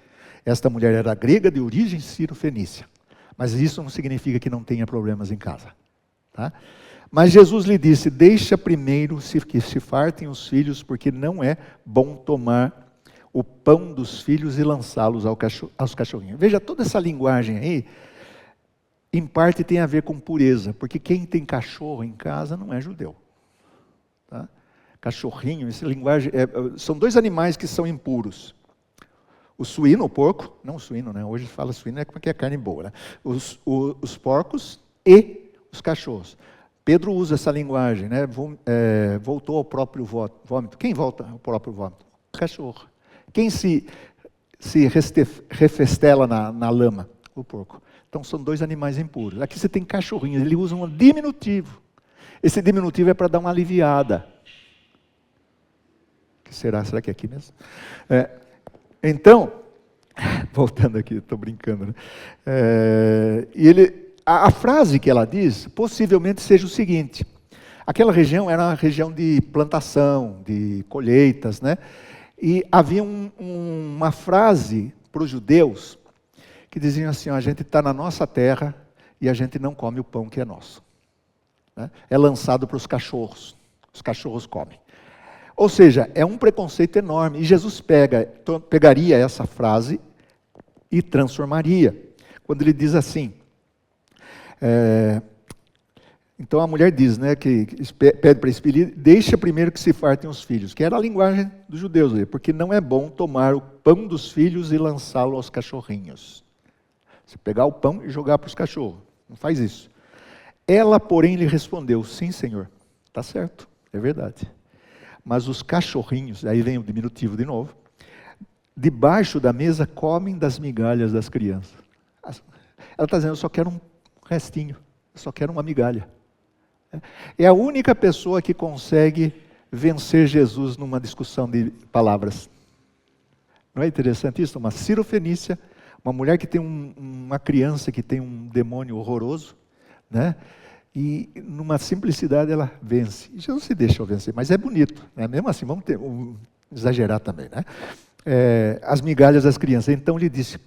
Esta mulher era grega de origem sírio-fenícia. Mas isso não significa que não tenha problemas em casa. Tá? Mas Jesus lhe disse, deixa primeiro que se fartem os filhos, porque não é bom tomar o pão dos filhos e lançá-los aos cachorrinhos. Veja, toda essa linguagem aí, em parte tem a ver com pureza, porque quem tem cachorro em casa não é judeu. Tá? Cachorrinho, essa linguagem, são dois animais que são impuros. O suíno, o porco, não o suíno, né? Hoje fala suíno, porque é carne boa, né? Os porcos e os cachorros. Pedro usa essa linguagem, né? Voltou ao próprio vômito. Quem volta ao próprio vômito? O cachorro. Quem se refestela na lama? O porco. Então são dois animais impuros. Aqui você tem cachorrinhos, ele usa um diminutivo. Esse diminutivo é para dar uma aliviada. Que será? Será que é aqui mesmo? Então, voltando aqui, estou brincando, né? A frase que ela diz, possivelmente seja o seguinte: aquela região era uma região de plantação, de colheitas, né? E havia uma frase para os judeus que diziam assim: a gente está na nossa terra e a gente não come o pão que é nosso. Né? É lançado para os cachorros comem. Ou seja, é um preconceito enorme. E Jesus pegaria essa frase e transformaria. Quando ele diz assim, então a mulher diz, né, que pede para expelir, deixa primeiro que se fartem os filhos, que era a linguagem dos judeus, porque não é bom tomar o pão dos filhos e lançá-lo aos cachorrinhos. Você pegar o pão e jogar para os cachorros, não faz isso. Ela, porém, lhe respondeu, sim, Senhor, está certo, é verdade. Mas os cachorrinhos, aí vem o diminutivo de novo, debaixo da mesa comem das migalhas das crianças. Ela está dizendo, eu só quero um restinho, eu só quero uma migalha. É a única pessoa que consegue vencer Jesus numa discussão de palavras. Não é interessante isso? Uma sírio-fenícia, uma mulher que tem uma criança que tem um demônio horroroso, né? E numa simplicidade ela vence. E Jesus se deixa vencer, mas é bonito, né? Mesmo assim, vamos exagerar também, né? As migalhas das crianças. Então ele disse,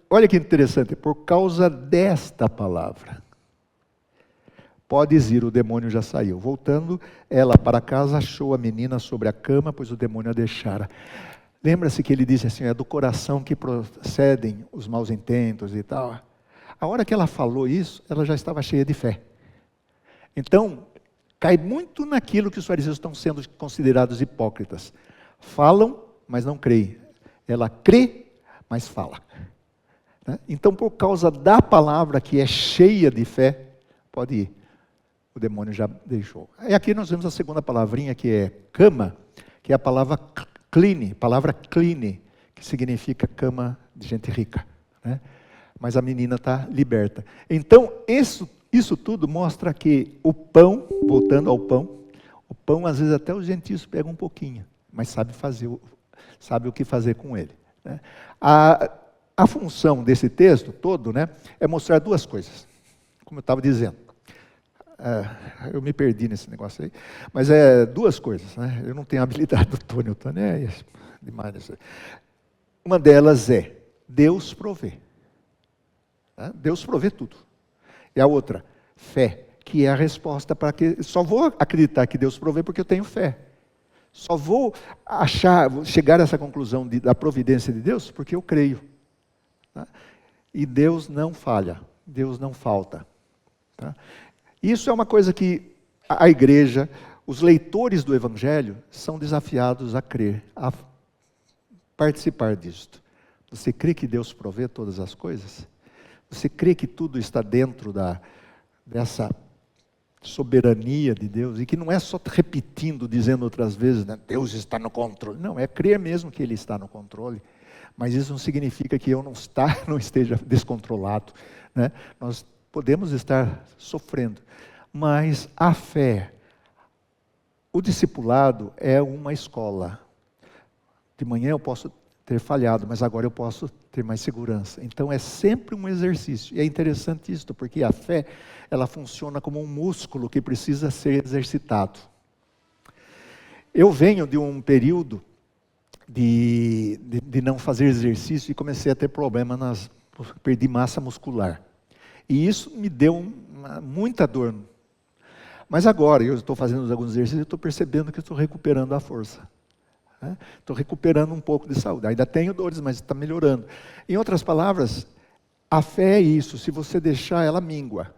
olha que interessante, por causa desta palavra, podes ir, o demônio já saiu. Voltando ela para casa, achou a menina sobre a cama, pois o demônio a deixara. Lembra-se que ele disse assim, é do coração que procedem os maus intentos e tal. A hora que ela falou isso, ela já estava cheia de fé. Então, cai muito naquilo que os fariseus estão sendo considerados hipócritas. Falam, mas não creem. Ela crê, mas fala. Então, por causa da palavra que é cheia de fé, pode ir. O demônio já deixou. E aqui nós vemos a segunda palavrinha, que é cama, que é a palavra cline, que significa cama de gente rica, né? Mas a menina está liberta. Então, isso tudo mostra que o pão, voltando ao pão, o pão às vezes até os gentios pegam um pouquinho, mas sabe o que fazer com ele, né? A função desse texto todo, né, é mostrar duas coisas, como eu estava dizendo. Eu me perdi nesse negócio aí, mas duas coisas, né? Eu não tenho a habilidade do Tônio. O Tônio é demais nisso aí. Uma delas é Deus provê. Deus provê tudo. E a outra, fé, que é a resposta para que... Só vou acreditar que Deus provê porque eu tenho fé. Só vou chegar a essa conclusão da providência de Deus porque eu creio. Tá? E Deus não falha, Deus não falta. Tá? Isso é uma coisa que a igreja, os leitores do Evangelho, são desafiados a crer, a participar disto. Você crê que Deus provê todas as coisas? Você crê que tudo está dentro dessa soberania de Deus? E que não é só repetindo, dizendo outras vezes, né, Deus está no controle. Não, é crer mesmo que Ele está no controle. Mas isso não significa que eu não esteja descontrolado, né? Nós podemos estar sofrendo, mas a fé, o discipulado é uma escola. De manhã eu posso ter falhado, mas agora eu posso ter mais segurança. Então é sempre um exercício. E é interessante isso, porque a fé, ela funciona como um músculo que precisa ser exercitado. Eu venho de um período de não fazer exercício e comecei a ter problema perdi massa muscular. E isso me deu muita dor. Mas agora, eu estou fazendo alguns exercícios e estou percebendo que estou recuperando a força. Estou recuperando um pouco de saúde. Ainda tenho dores, mas está melhorando. Em outras palavras, a fé é isso. Se você deixar, ela mingua.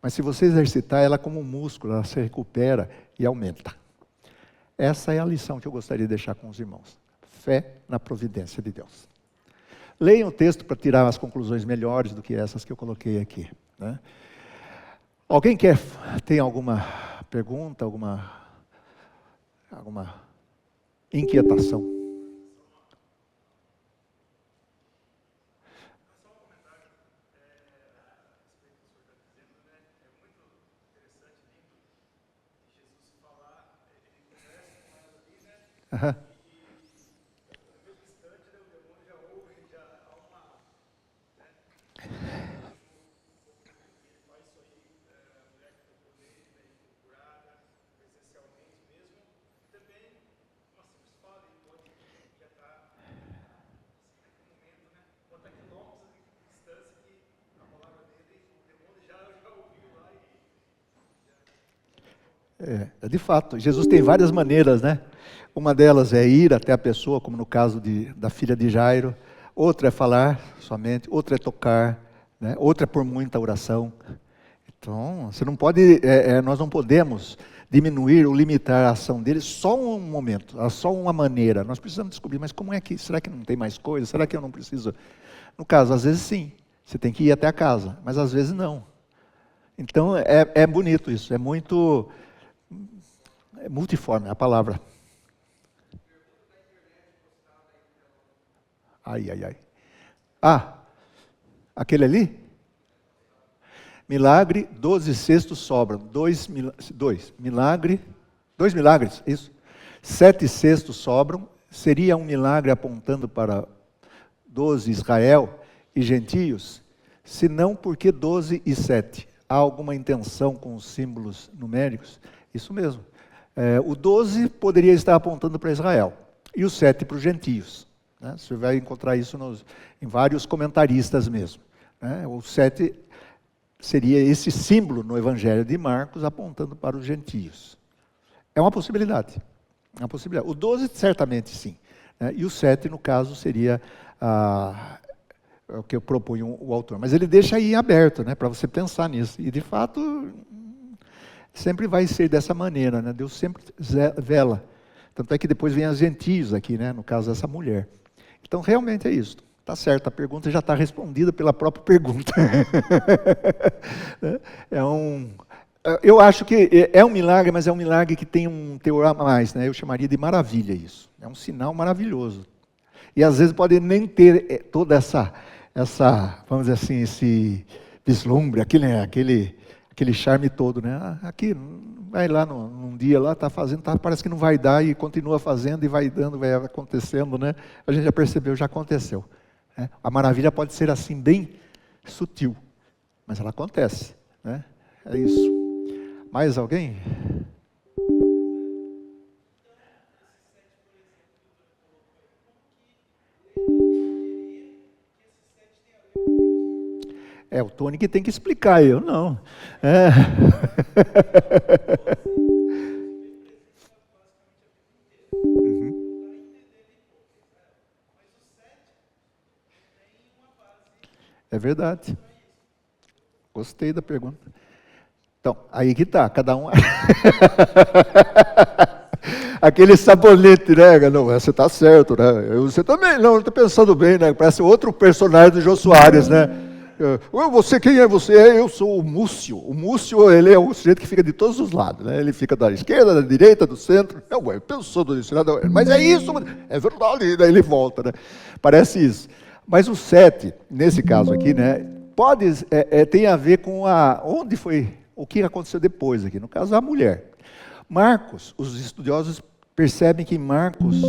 Mas se você exercitar, ela como um músculo, ela se recupera e aumenta. Essa é a lição que eu gostaria de deixar com os irmãos. Fé na providência de Deus. Leiam o texto para tirar as conclusões melhores do que essas que eu coloquei aqui. Né? Alguém tem alguma pergunta, alguma inquietação? Uhum. De fato, Jesus tem várias maneiras, né? Uma delas é ir até a pessoa, como no caso da filha de Jairo. Outra é falar somente, outra é tocar, né? Outra é por muita oração. Então, você não pode, nós não podemos diminuir ou limitar a ação dele só um momento, só uma maneira. Nós precisamos descobrir, mas como é que, será que não tem mais coisa? Será que eu não preciso? No caso, às vezes sim, você tem que ir até a casa, mas às vezes não. Então, é bonito isso, é multiforme a palavra. Ai. Aquele ali? Milagre, 12 cestos sobram. Dois milagres, isso. 7 cestos sobram. Seria um milagre apontando para 12 Israel e gentios? Se não, por que 12 e 7? Há alguma intenção com os símbolos numéricos? Isso mesmo. O 12 poderia estar apontando para Israel e o 7 para os gentios. Né? Você vai encontrar isso em vários comentaristas mesmo. Né? O 7 seria esse símbolo no Evangelho de Marcos apontando para os gentios. É uma possibilidade. O 12 certamente sim. Né? E o 7, no caso, seria o que eu proponho o autor. Mas ele deixa aí aberto, né, para você pensar nisso. E de fato, sempre vai ser dessa maneira. Né? Deus sempre vela. Tanto é que depois vem os gentios aqui, né, no caso dessa mulher. Então realmente é isso. Está certo, a pergunta já está respondida pela própria pergunta. Eu acho que é um milagre, mas é um milagre que tem um teor a mais. Né? Eu chamaria de maravilha isso. É um sinal maravilhoso. E às vezes pode nem ter toda essa vamos dizer assim, esse vislumbre, aquele charme todo. Né? Aqui, vai lá num dia lá, está fazendo, parece que não vai dar e continua fazendo e vai dando, vai acontecendo. Né? A gente já percebeu, já aconteceu. A maravilha pode ser assim, bem sutil, mas ela acontece. Né? É isso. Mais alguém? O Tony que tem que explicar, eu não. É verdade. Gostei da pergunta. Então, aí que está, cada um... Aquele sabonete, né? Não, você está certo, né? Você também, não, estou pensando bem, né? Parece outro personagem do Jô Soares, né? Você, quem é você? Eu sou o Múcio. O Múcio, ele é o sujeito que fica de todos os lados, né? Ele fica da esquerda, da direita, do centro. Eu penso disso, mas é isso, é verdade, daí ele volta, né? Parece isso. Mas o 7, nesse caso aqui, né? Tem a ver com onde foi, o que aconteceu depois aqui, no caso, a mulher. Marcos, os estudiosos percebem que em Marcos,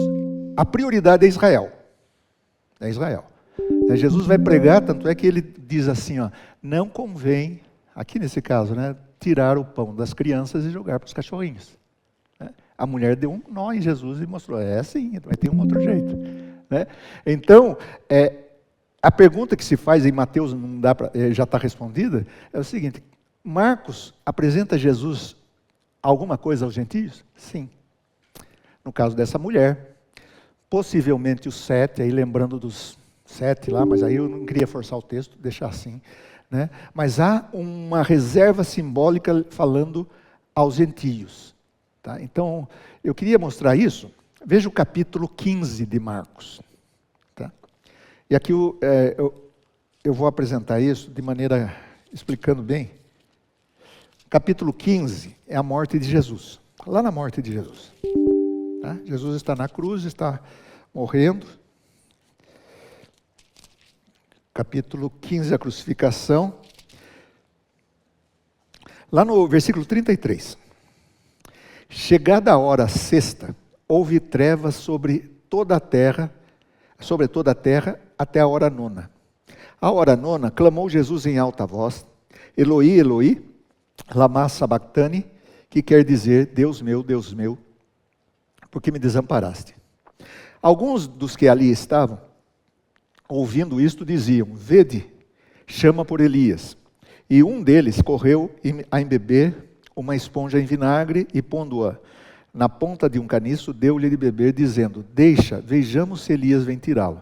a prioridade é Israel. é Israel. Jesus vai pregar, tanto é que ele diz assim, ó, não convém, aqui nesse caso, né, tirar o pão das crianças e jogar para os cachorrinhos. Né? A mulher deu um nó em Jesus e mostrou, é assim, mas tem um outro jeito. Né? Então, a pergunta que se faz em Mateus não dá pra, já está respondida, é o seguinte, Marcos apresenta Jesus alguma coisa aos gentios? Sim. No caso dessa mulher, possivelmente os 7, aí lembrando dos 7 lá, mas aí eu não queria forçar o texto, deixar assim. Né? Mas há uma reserva simbólica falando aos gentios. Tá? Então, eu queria mostrar isso. Veja o capítulo 15 de Marcos. Tá? E aqui eu vou apresentar isso de maneira, explicando bem. Capítulo 15 é a morte de Jesus. Lá na morte de Jesus. Tá? Jesus está na cruz, está morrendo. Capítulo 15, a crucificação. Lá no versículo 33. Chegada a hora sexta, houve trevas sobre toda a terra, até a hora nona. A hora nona, clamou Jesus em alta voz, Eloi, Eloi, lama sabachthani, que quer dizer, Deus meu, por que me desamparaste? Alguns dos que ali estavam, ouvindo isto, diziam, vede, chama por Elias. E um deles correu a embeber uma esponja em vinagre e pondo-a na ponta de um caniço, deu-lhe de beber, dizendo, deixa, vejamos se Elias vem tirá-lo.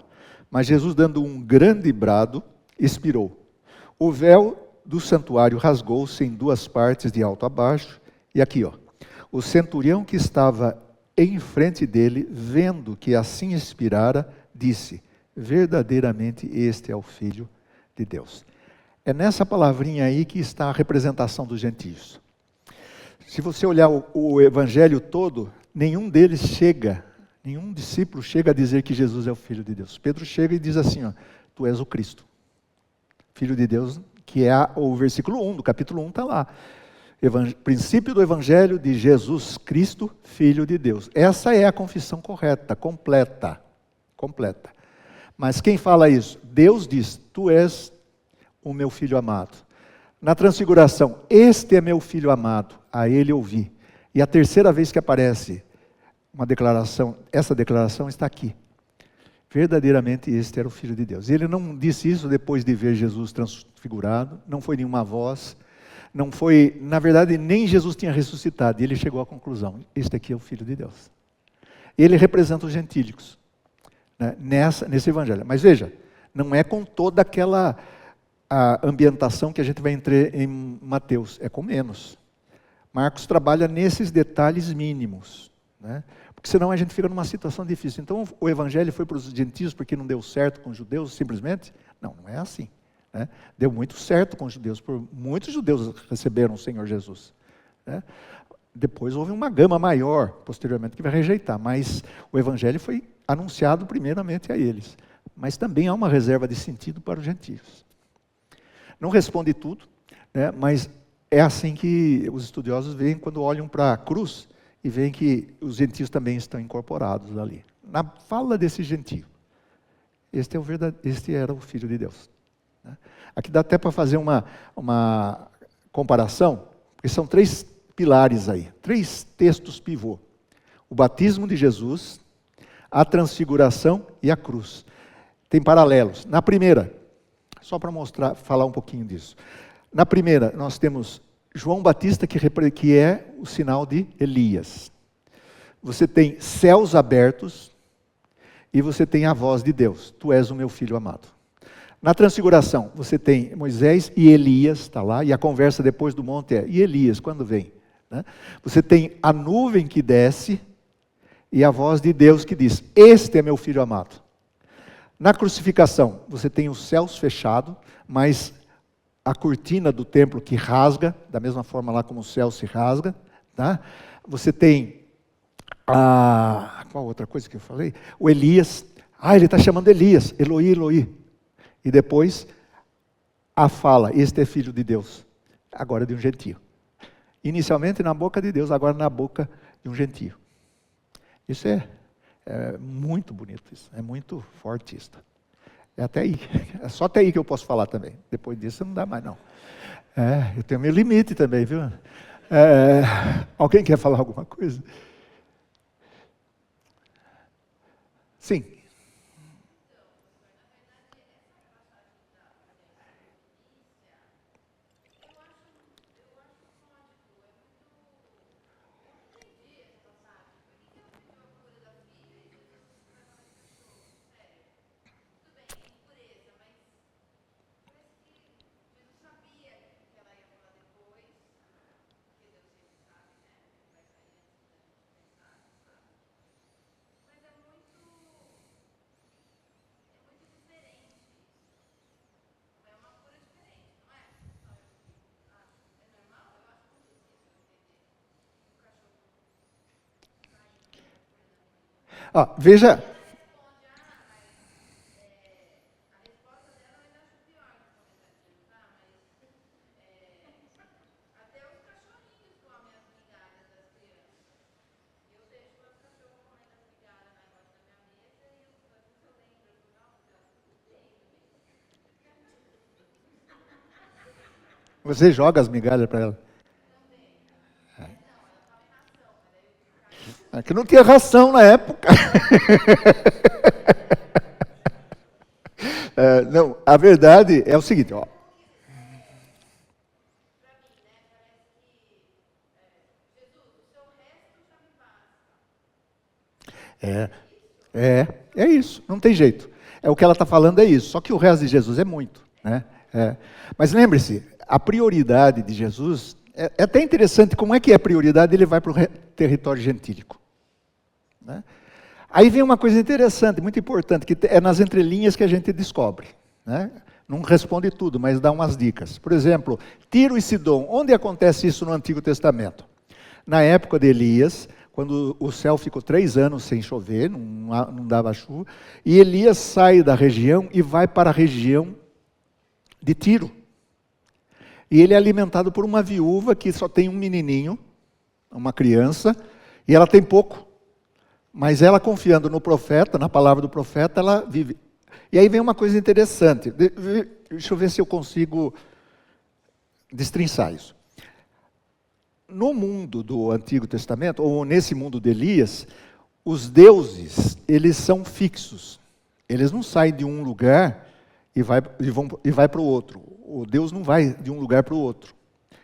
Mas Jesus, dando um grande brado, expirou. O véu do santuário rasgou-se em 2 partes, de alto a baixo, e aqui, ó, o centurião que estava em frente dele, vendo que assim expirara, disse, verdadeiramente este é o Filho de Deus. É nessa palavrinha aí que está a representação dos gentios. Se você olhar o evangelho todo, nenhum discípulo chega a dizer que Jesus é o Filho de Deus. Pedro chega e diz assim, ó, tu és o Cristo, Filho de Deus, que é o versículo 1, do capítulo 1 está lá. Princípio do evangelho de Jesus Cristo, Filho de Deus. Essa é a confissão correta, completa. Mas quem fala isso? Deus diz, tu és o meu Filho amado. Na transfiguração, este é meu Filho amado, a ele ouvi. E a terceira vez que aparece uma declaração, essa declaração está aqui. Verdadeiramente este era o Filho de Deus. Ele não disse isso depois de ver Jesus transfigurado, não foi nenhuma voz, não foi, na verdade, nem Jesus tinha ressuscitado. E ele chegou à conclusão, este aqui é o Filho de Deus. Ele representa os gentílicos, né, nesse evangelho. Mas veja, não é com toda aquela a ambientação que a gente vai entrar em Mateus, é com menos. Marcos trabalha nesses detalhes mínimos, né? Porque senão a gente fica numa situação difícil. Então o evangelho foi para os gentios porque não deu certo com os judeus, simplesmente? Não é assim. Né? Deu muito certo com os judeus, muitos judeus receberam o Senhor Jesus. Né? Depois houve uma gama maior, posteriormente, que vai rejeitar, mas o evangelho foi anunciado primeiramente a eles. Mas também há uma reserva de sentido para os gentios. Não responde tudo, né, mas é assim que os estudiosos veem quando olham para a cruz e veem que os gentios também estão incorporados ali. Na fala desse gentio, este era o Filho de Deus. Né? Aqui dá até para fazer uma comparação, porque são 3 pilares aí, 3 textos pivô. O batismo de Jesus, a transfiguração e a cruz. Tem paralelos. Na primeira, só para falar um pouquinho disso. Na primeira, nós temos João Batista, que é o sinal de Elias. Você tem céus abertos e você tem a voz de Deus. Tu és o meu filho amado. Na transfiguração, você tem Moisés e Elias, está lá, e a conversa depois do monte é, e Elias, quando vem? Né? Você tem a nuvem que desce e a voz de Deus que diz, este é meu filho amado. Na crucificação, você tem os céus fechados, mas a cortina do templo que rasga, da mesma forma lá como o céu se rasga. Tá? Você tem qual outra coisa que eu falei? O Elias. Ele está chamando Elias, Eloi, Eloi. E depois, a fala, este é filho de Deus, agora de um gentio. Inicialmente na boca de Deus, agora na boca de um gentio. Isso é muito bonito, isso. É muito forte isso. É até aí. É só até aí que eu posso falar também. Depois disso não dá mais, não. Eu tenho meu limite também, viu? Alguém quer falar alguma coisa? Sim. Veja. Você joga as migalhas para ela. Que não tinha ração na época. Não, a verdade é o seguinte, ó. É isso, não tem jeito. O que ela está falando é isso, só que o resto de Jesus é muito, né? Mas lembre-se, a prioridade de Jesus, é até interessante como é que é a prioridade, ele vai para o território gentílico. Né? Aí vem uma coisa interessante, muito importante, que é nas entrelinhas que a gente descobre. Né? Não responde tudo, mas dá umas dicas. Por exemplo, Tiro e Sidom, onde acontece isso no Antigo Testamento? Na época de Elias, quando o céu ficou 3 anos sem chover, não dava chuva, e Elias sai da região e vai para a região de Tiro. E ele é alimentado por uma viúva que só tem um menininho, uma criança, e ela tem pouco. Mas ela, confiando no profeta, na palavra do profeta, ela vive. E aí vem uma coisa interessante. Deixa eu ver se eu consigo destrinçar isso. No mundo do Antigo Testamento, ou nesse mundo de Elias, os deuses, eles são fixos. Eles não saem de um lugar e vai para o outro. O Deus não vai de um lugar para o outro.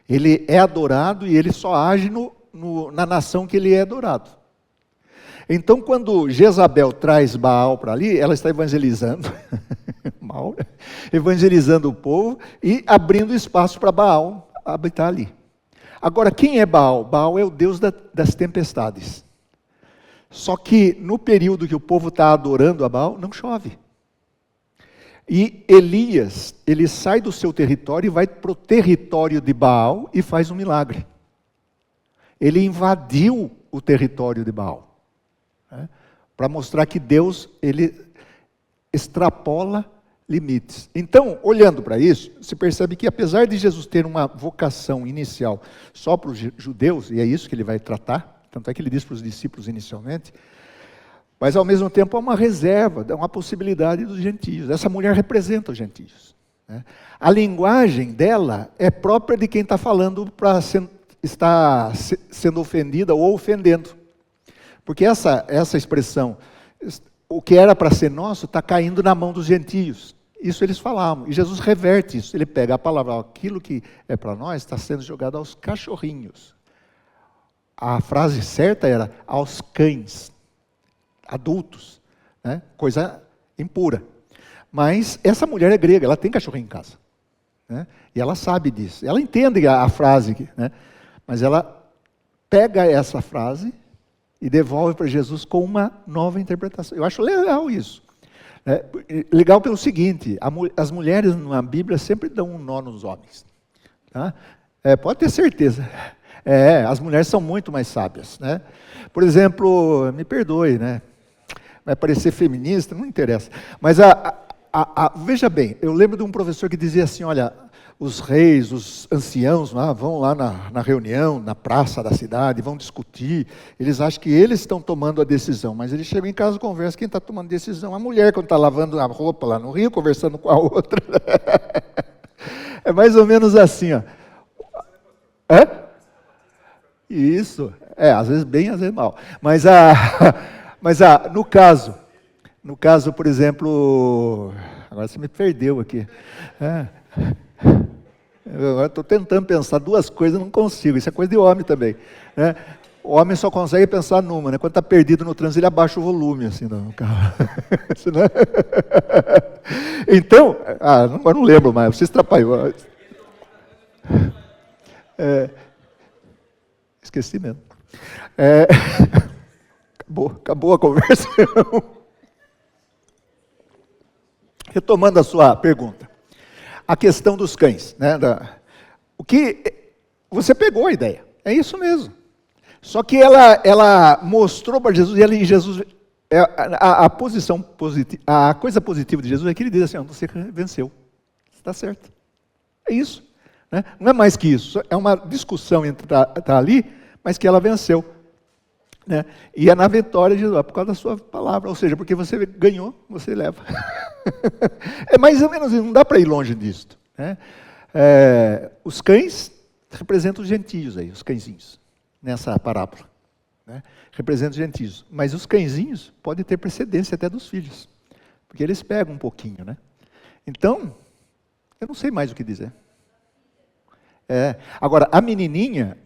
Ele é adorado e ele só age na nação que ele é adorado. Então, quando Jezabel traz Baal para ali, ela está evangelizando, evangelizando o povo e abrindo espaço para Baal habitar ali. Agora, quem é Baal? Baal é o Deus das tempestades. Só que no período que o povo está adorando a Baal, não chove. E Elias, ele sai do seu território e vai para o território de Baal e faz um milagre. Ele invadiu o território de Baal. Para mostrar que Deus, ele extrapola limites. Então, olhando para isso, se percebe que apesar de Jesus ter uma vocação inicial só para os judeus, e é isso que ele vai tratar, tanto é que ele diz para os discípulos inicialmente, mas ao mesmo tempo há uma reserva, uma possibilidade dos gentios. Essa mulher representa os gentios. Né? A linguagem dela é própria de quem está falando para estar sendo ofendida ou ofendendo. Porque essa expressão, o que era para ser nosso, está caindo na mão dos gentios. Isso eles falavam. E Jesus reverte isso. Ele pega a palavra, aquilo que é para nós está sendo jogado aos cachorrinhos. A frase certa era aos cães, adultos, né? Coisa impura. Mas essa mulher é grega, ela tem cachorrinho em casa. Né? E ela sabe disso. Ela entende a frase, né? Mas ela pega essa frase e devolve para Jesus com uma nova interpretação. Eu acho legal isso. Legal pelo seguinte, as mulheres na Bíblia sempre dão um nó nos homens. Tá? Pode ter certeza. As mulheres são muito mais sábias. Né? Por exemplo, me perdoe, né? Vai parecer feminista, não interessa. Mas veja bem, eu lembro de um professor que dizia assim, olha, os reis, os anciãos vão lá na reunião, na praça da cidade, vão discutir. Eles acham que eles estão tomando a decisão, mas eles chegam em casa e conversam. Quem está tomando decisão? A mulher, quando está lavando a roupa lá no rio, conversando com a outra. É mais ou menos assim, ó. Hã? Isso. Às vezes bem, às vezes mal. Mas, no caso, por exemplo, agora você me perdeu aqui. Eu estou tentando pensar duas coisas, não consigo. Isso é coisa de homem também, né? O homem só consegue pensar numa, né? Quando está perdido no trânsito, ele abaixa o volume assim no carro. Então, agora não lembro mais, você estrapalhou. Esqueci mesmo. Acabou a conversa. Retomando a sua pergunta. A questão dos cães. Né, o que você pegou a ideia. É isso mesmo. Só que ela mostrou para Jesus, e Jesus, a posição positiva, a coisa positiva de Jesus é que ele diz assim: você venceu. Está certo. É isso. Né? Não é mais que isso. É uma discussão entre tá ali, mas que ela venceu. Né? E é na vitória de Jesus, por causa da sua palavra. Ou seja, porque você ganhou, você leva. É mais ou menos isso, não dá para ir longe disso. Né? Os cães representam os gentios aí, os cãezinhos, nessa parábola. Né? Representam os gentios. Mas os cãezinhos podem ter precedência até dos filhos, porque eles pegam um pouquinho. Né? Então, eu não sei mais o que dizer. Agora, a menininha,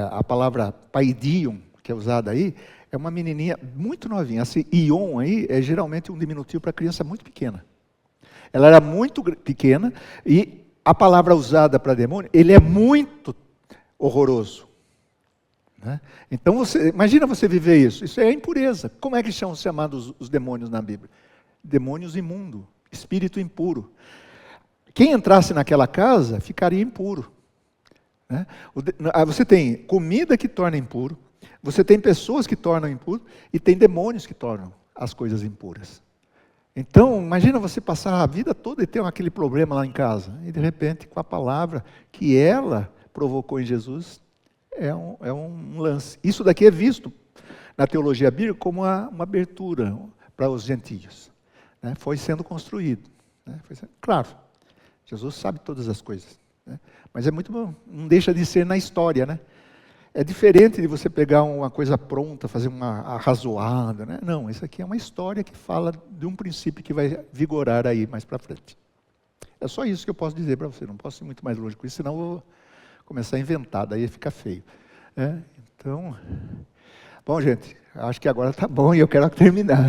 a palavra paidion, que é usada aí, é uma menininha muito novinha. Esse ion aí é geralmente um diminutivo para criança muito pequena. Ela era muito pequena e a palavra usada para demônio, ele é muito horroroso. Né? Então, imagina você viver isso. Isso é impureza. Como é que são chamados os demônios na Bíblia? Demônios imundos, espírito impuro. Quem entrasse naquela casa ficaria impuro. Né? Você tem comida que torna impuro, você tem pessoas que tornam impuro e tem demônios que tornam as coisas impuras. Então, imagina você passar a vida toda e ter aquele problema lá em casa. E de repente, com a palavra que ela provocou em Jesus, é um lance. Isso daqui é visto na teologia bíblica como uma abertura para os gentios. Né? Foi sendo construído. Né? Claro, Jesus sabe todas as coisas. Né? Mas é muito bom, não deixa de ser na história, né? É diferente de você pegar uma coisa pronta, fazer uma arrazoada, né? Não, isso aqui é uma história que fala de um princípio que vai vigorar aí mais para frente. É só isso que eu posso dizer para você, não posso ir muito mais longe com isso, senão eu vou começar a inventar, daí fica feio. Então, bom gente, acho que agora está bom e eu quero terminar.